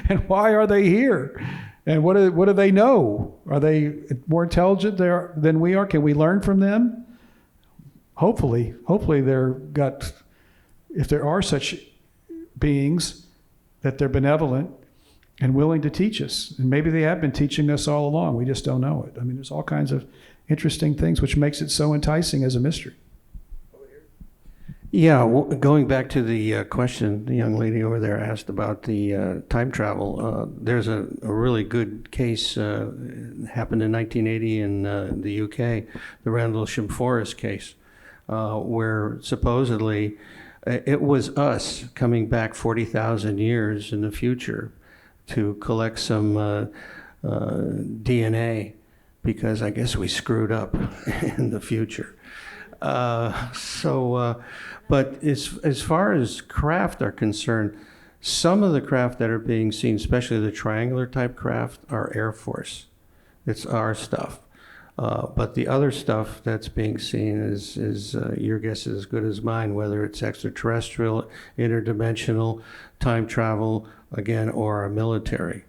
[SPEAKER 1] And why are they here? And what do they know? Are they more intelligent than we are? Can we learn from them? Hopefully if there are such beings, that they're benevolent and willing to teach us. And maybe they have been teaching us all along. We just don't know it. I mean, there's all kinds of interesting things, which makes it so enticing as a mystery.
[SPEAKER 6] Yeah, going back to the question the young lady over there asked about the time travel, there's a really good case happened in 1980 in the UK, the Rendlesham Forest case, where supposedly it was us coming back 40,000 years in the future to collect some DNA, because I guess we screwed up in the future. But as far as craft are concerned, some of the craft that are being seen, especially the triangular type craft, are Air Force. It's our stuff. But the other stuff that's being seen is your guess is as good as mine, whether it's extraterrestrial, interdimensional, time travel, again, or our military.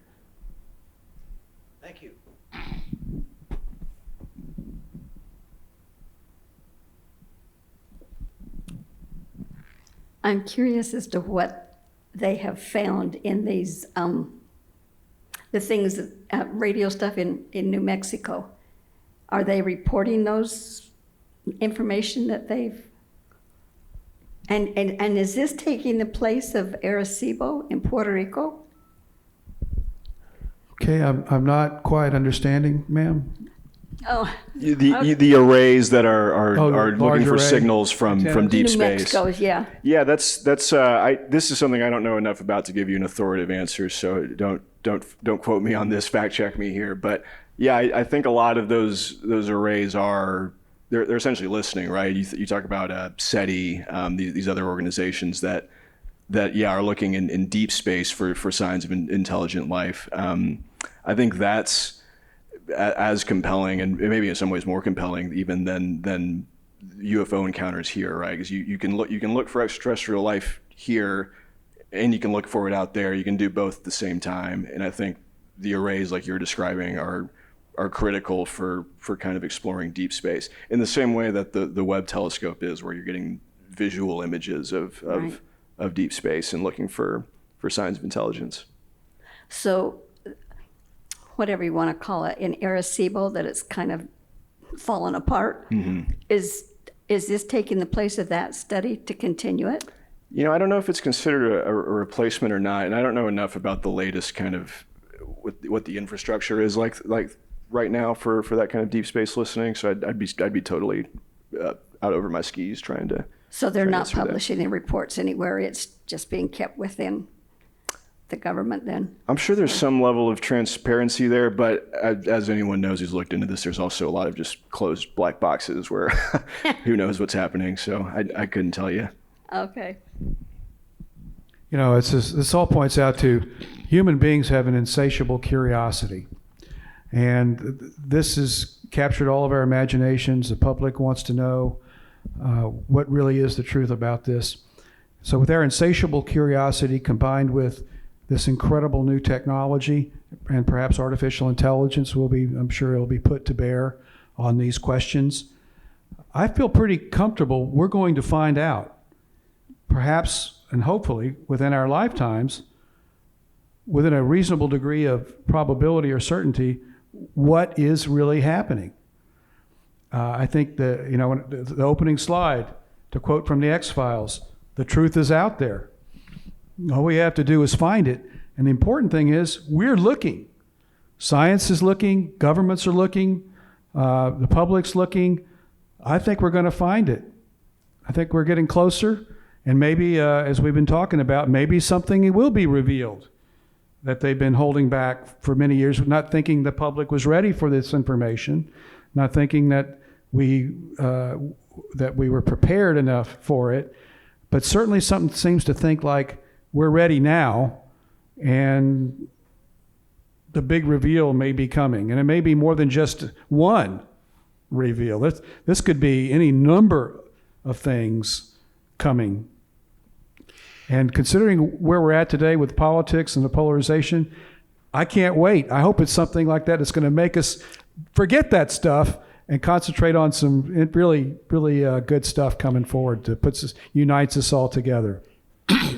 [SPEAKER 3] Thank you.
[SPEAKER 9] I'm curious as to what they have found in these, the things, radio stuff in New Mexico. Are they reporting those information that they've, and is this taking the place of Arecibo in Puerto Rico?
[SPEAKER 1] Okay, I'm not quite understanding, ma'am.
[SPEAKER 9] Oh,
[SPEAKER 2] The arrays that are
[SPEAKER 1] large
[SPEAKER 2] looking for
[SPEAKER 1] array
[SPEAKER 2] signals from
[SPEAKER 1] antennas.
[SPEAKER 2] deep
[SPEAKER 9] New
[SPEAKER 2] space.
[SPEAKER 9] Mexico's, yeah.
[SPEAKER 2] Yeah, this is something I don't know enough about to give you an authoritative answer. So don't quote me on this. Fact check me here. But yeah, I think a lot of those arrays they're essentially listening, right? You talk about SETI, these other organizations that are looking in deep space for signs of intelligent life. I think that's as compelling, and maybe in some ways more compelling even than UFO encounters here, right? Because you can look for extraterrestrial life here, and you can look for it out there. You can do both at the same time, and I think the arrays like you're describing are critical for kind of exploring deep space in the same way that the Webb telescope is, where you're getting visual images of deep space and looking for signs of intelligence.
[SPEAKER 9] So, whatever you want to call it, in Arecibo, that it's kind of fallen apart, is this taking the place of that study to continue it?
[SPEAKER 2] You know, I don't know if it's considered a replacement or not, and I don't know enough about the latest kind of what the infrastructure is like right now for that kind of deep space listening. So I'd be totally out over my skis trying to.
[SPEAKER 9] So they're
[SPEAKER 2] try to
[SPEAKER 9] not
[SPEAKER 2] answer that.
[SPEAKER 9] publishing the reports anywhere, it's just being kept within the government then?
[SPEAKER 2] I'm sure there's some level of transparency there, but as anyone knows who's looked into this, there's also a lot of just closed black boxes where who knows what's happening. So I couldn't tell you.
[SPEAKER 9] Okay.
[SPEAKER 1] You know, this all points out to human beings have an insatiable curiosity. And this has captured all of our imaginations. The public wants to know what really is the truth about this. So with our insatiable curiosity combined with this incredible new technology, and perhaps artificial intelligence I'm sure it'll be put to bear on these questions, I feel pretty comfortable we're going to find out, perhaps and hopefully within our lifetimes, within a reasonable degree of probability or certainty, what is really happening. I think the opening slide, to quote from the X-Files, the truth is out there. All we have to do is find it. And the important thing is we're looking. Science is looking, governments are looking, the public's looking. I think we're going to find it. I think we're getting closer. And maybe, as we've been talking about, maybe something will be revealed that they've been holding back for many years, not thinking the public was ready for this information, not thinking that we were prepared enough for it. But certainly something seems to think like we're ready now, and the big reveal may be coming. And it may be more than just one reveal. This could be any number of things coming. And considering where we're at today with politics and the polarization, I can't wait. I hope it's something like that that's going to make us forget that stuff and concentrate on some really, really good stuff coming forward that unites us all together.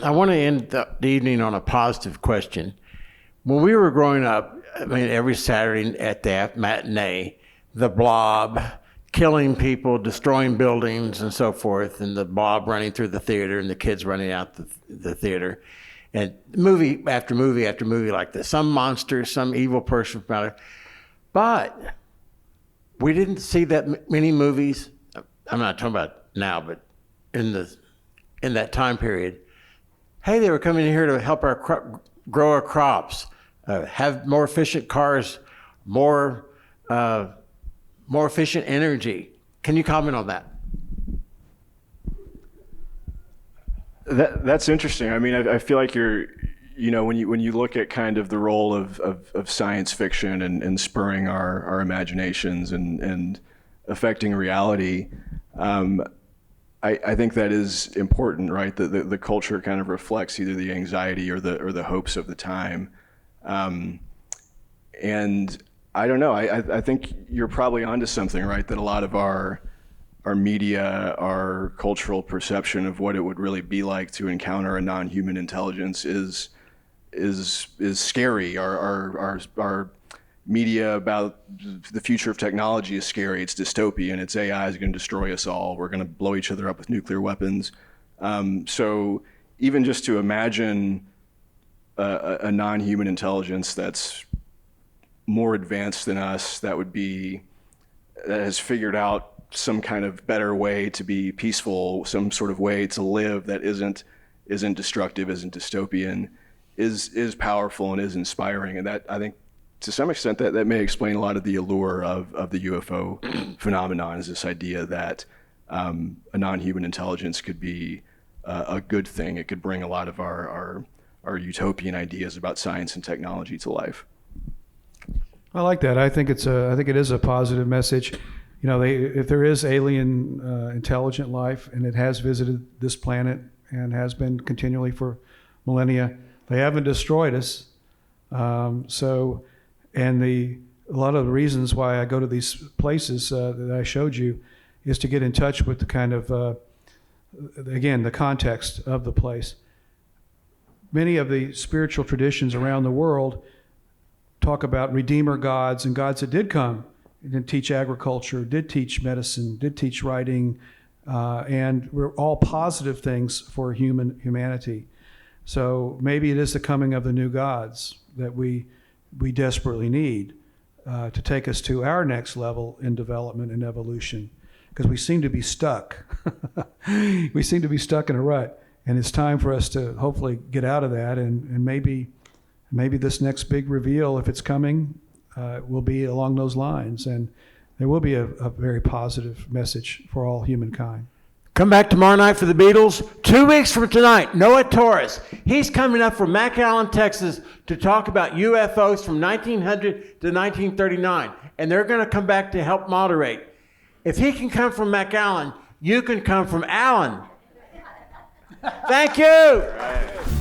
[SPEAKER 3] I want to end the evening on a positive question. When we were growing up, I mean, every Saturday at the matinee, the Blob, killing people, destroying buildings and so forth, and the Blob running through the theater and the kids running out the theater. And movie after movie after movie like this. Some monster, some evil person about it. But we didn't see that many movies. I'm not talking about now, but in that time period. Hey, they were coming in here to help grow our crops, have more efficient cars, more efficient energy. Can you comment on that?
[SPEAKER 2] That's interesting. I mean, I feel like you're you know, when you look at kind of the role of science fiction and spurring our imaginations and affecting reality, I think that is important, right? The culture kind of reflects either the anxiety or the hopes of the time. And I don't know, I think you're probably onto something, right? That a lot of our media, our cultural perception of what it would really be like to encounter a non-human intelligence is scary. Our media about the future of technology is scary. It's dystopian. It's AI is going to destroy us all. We're going to blow each other up with nuclear weapons. So even just to imagine a non-human intelligence that's more advanced than us, that has figured out some kind of better way to be peaceful, some sort of way to live that isn't destructive, isn't dystopian, is powerful and is inspiring. And that, I think, to some extent, that may explain a lot of the allure of the UFO phenomenon, is this idea that a non-human intelligence could be a good thing. It could bring a lot of our utopian ideas about science and technology to life.
[SPEAKER 1] I like that. I think it is a positive message. You know, if there is alien intelligent life and it has visited this planet and has been continually for millennia, they haven't destroyed us. A lot of the reasons why I go to these places that I showed you is to get in touch with the kind of, again, the context of the place. Many of the spiritual traditions around the world talk about redeemer gods and gods that did come and teach agriculture, did teach medicine, did teach writing, and were all positive things for humanity. So maybe it is the coming of the new gods that we desperately need to take us to our next level in development and evolution, because we seem to be stuck. We seem to be stuck in a rut, and it's time for us to hopefully get out of that, and maybe this next big reveal, if it's coming, will be along those lines, and there will be a very positive message for all humankind.
[SPEAKER 3] Come back tomorrow night for the Beatles. 2 weeks from tonight, Noah Torres. He's coming up from McAllen, Texas, to talk about UFOs from 1900 to 1939, and they're going to come back to help moderate. If he can come from McAllen, you can come from Allen. Thank you.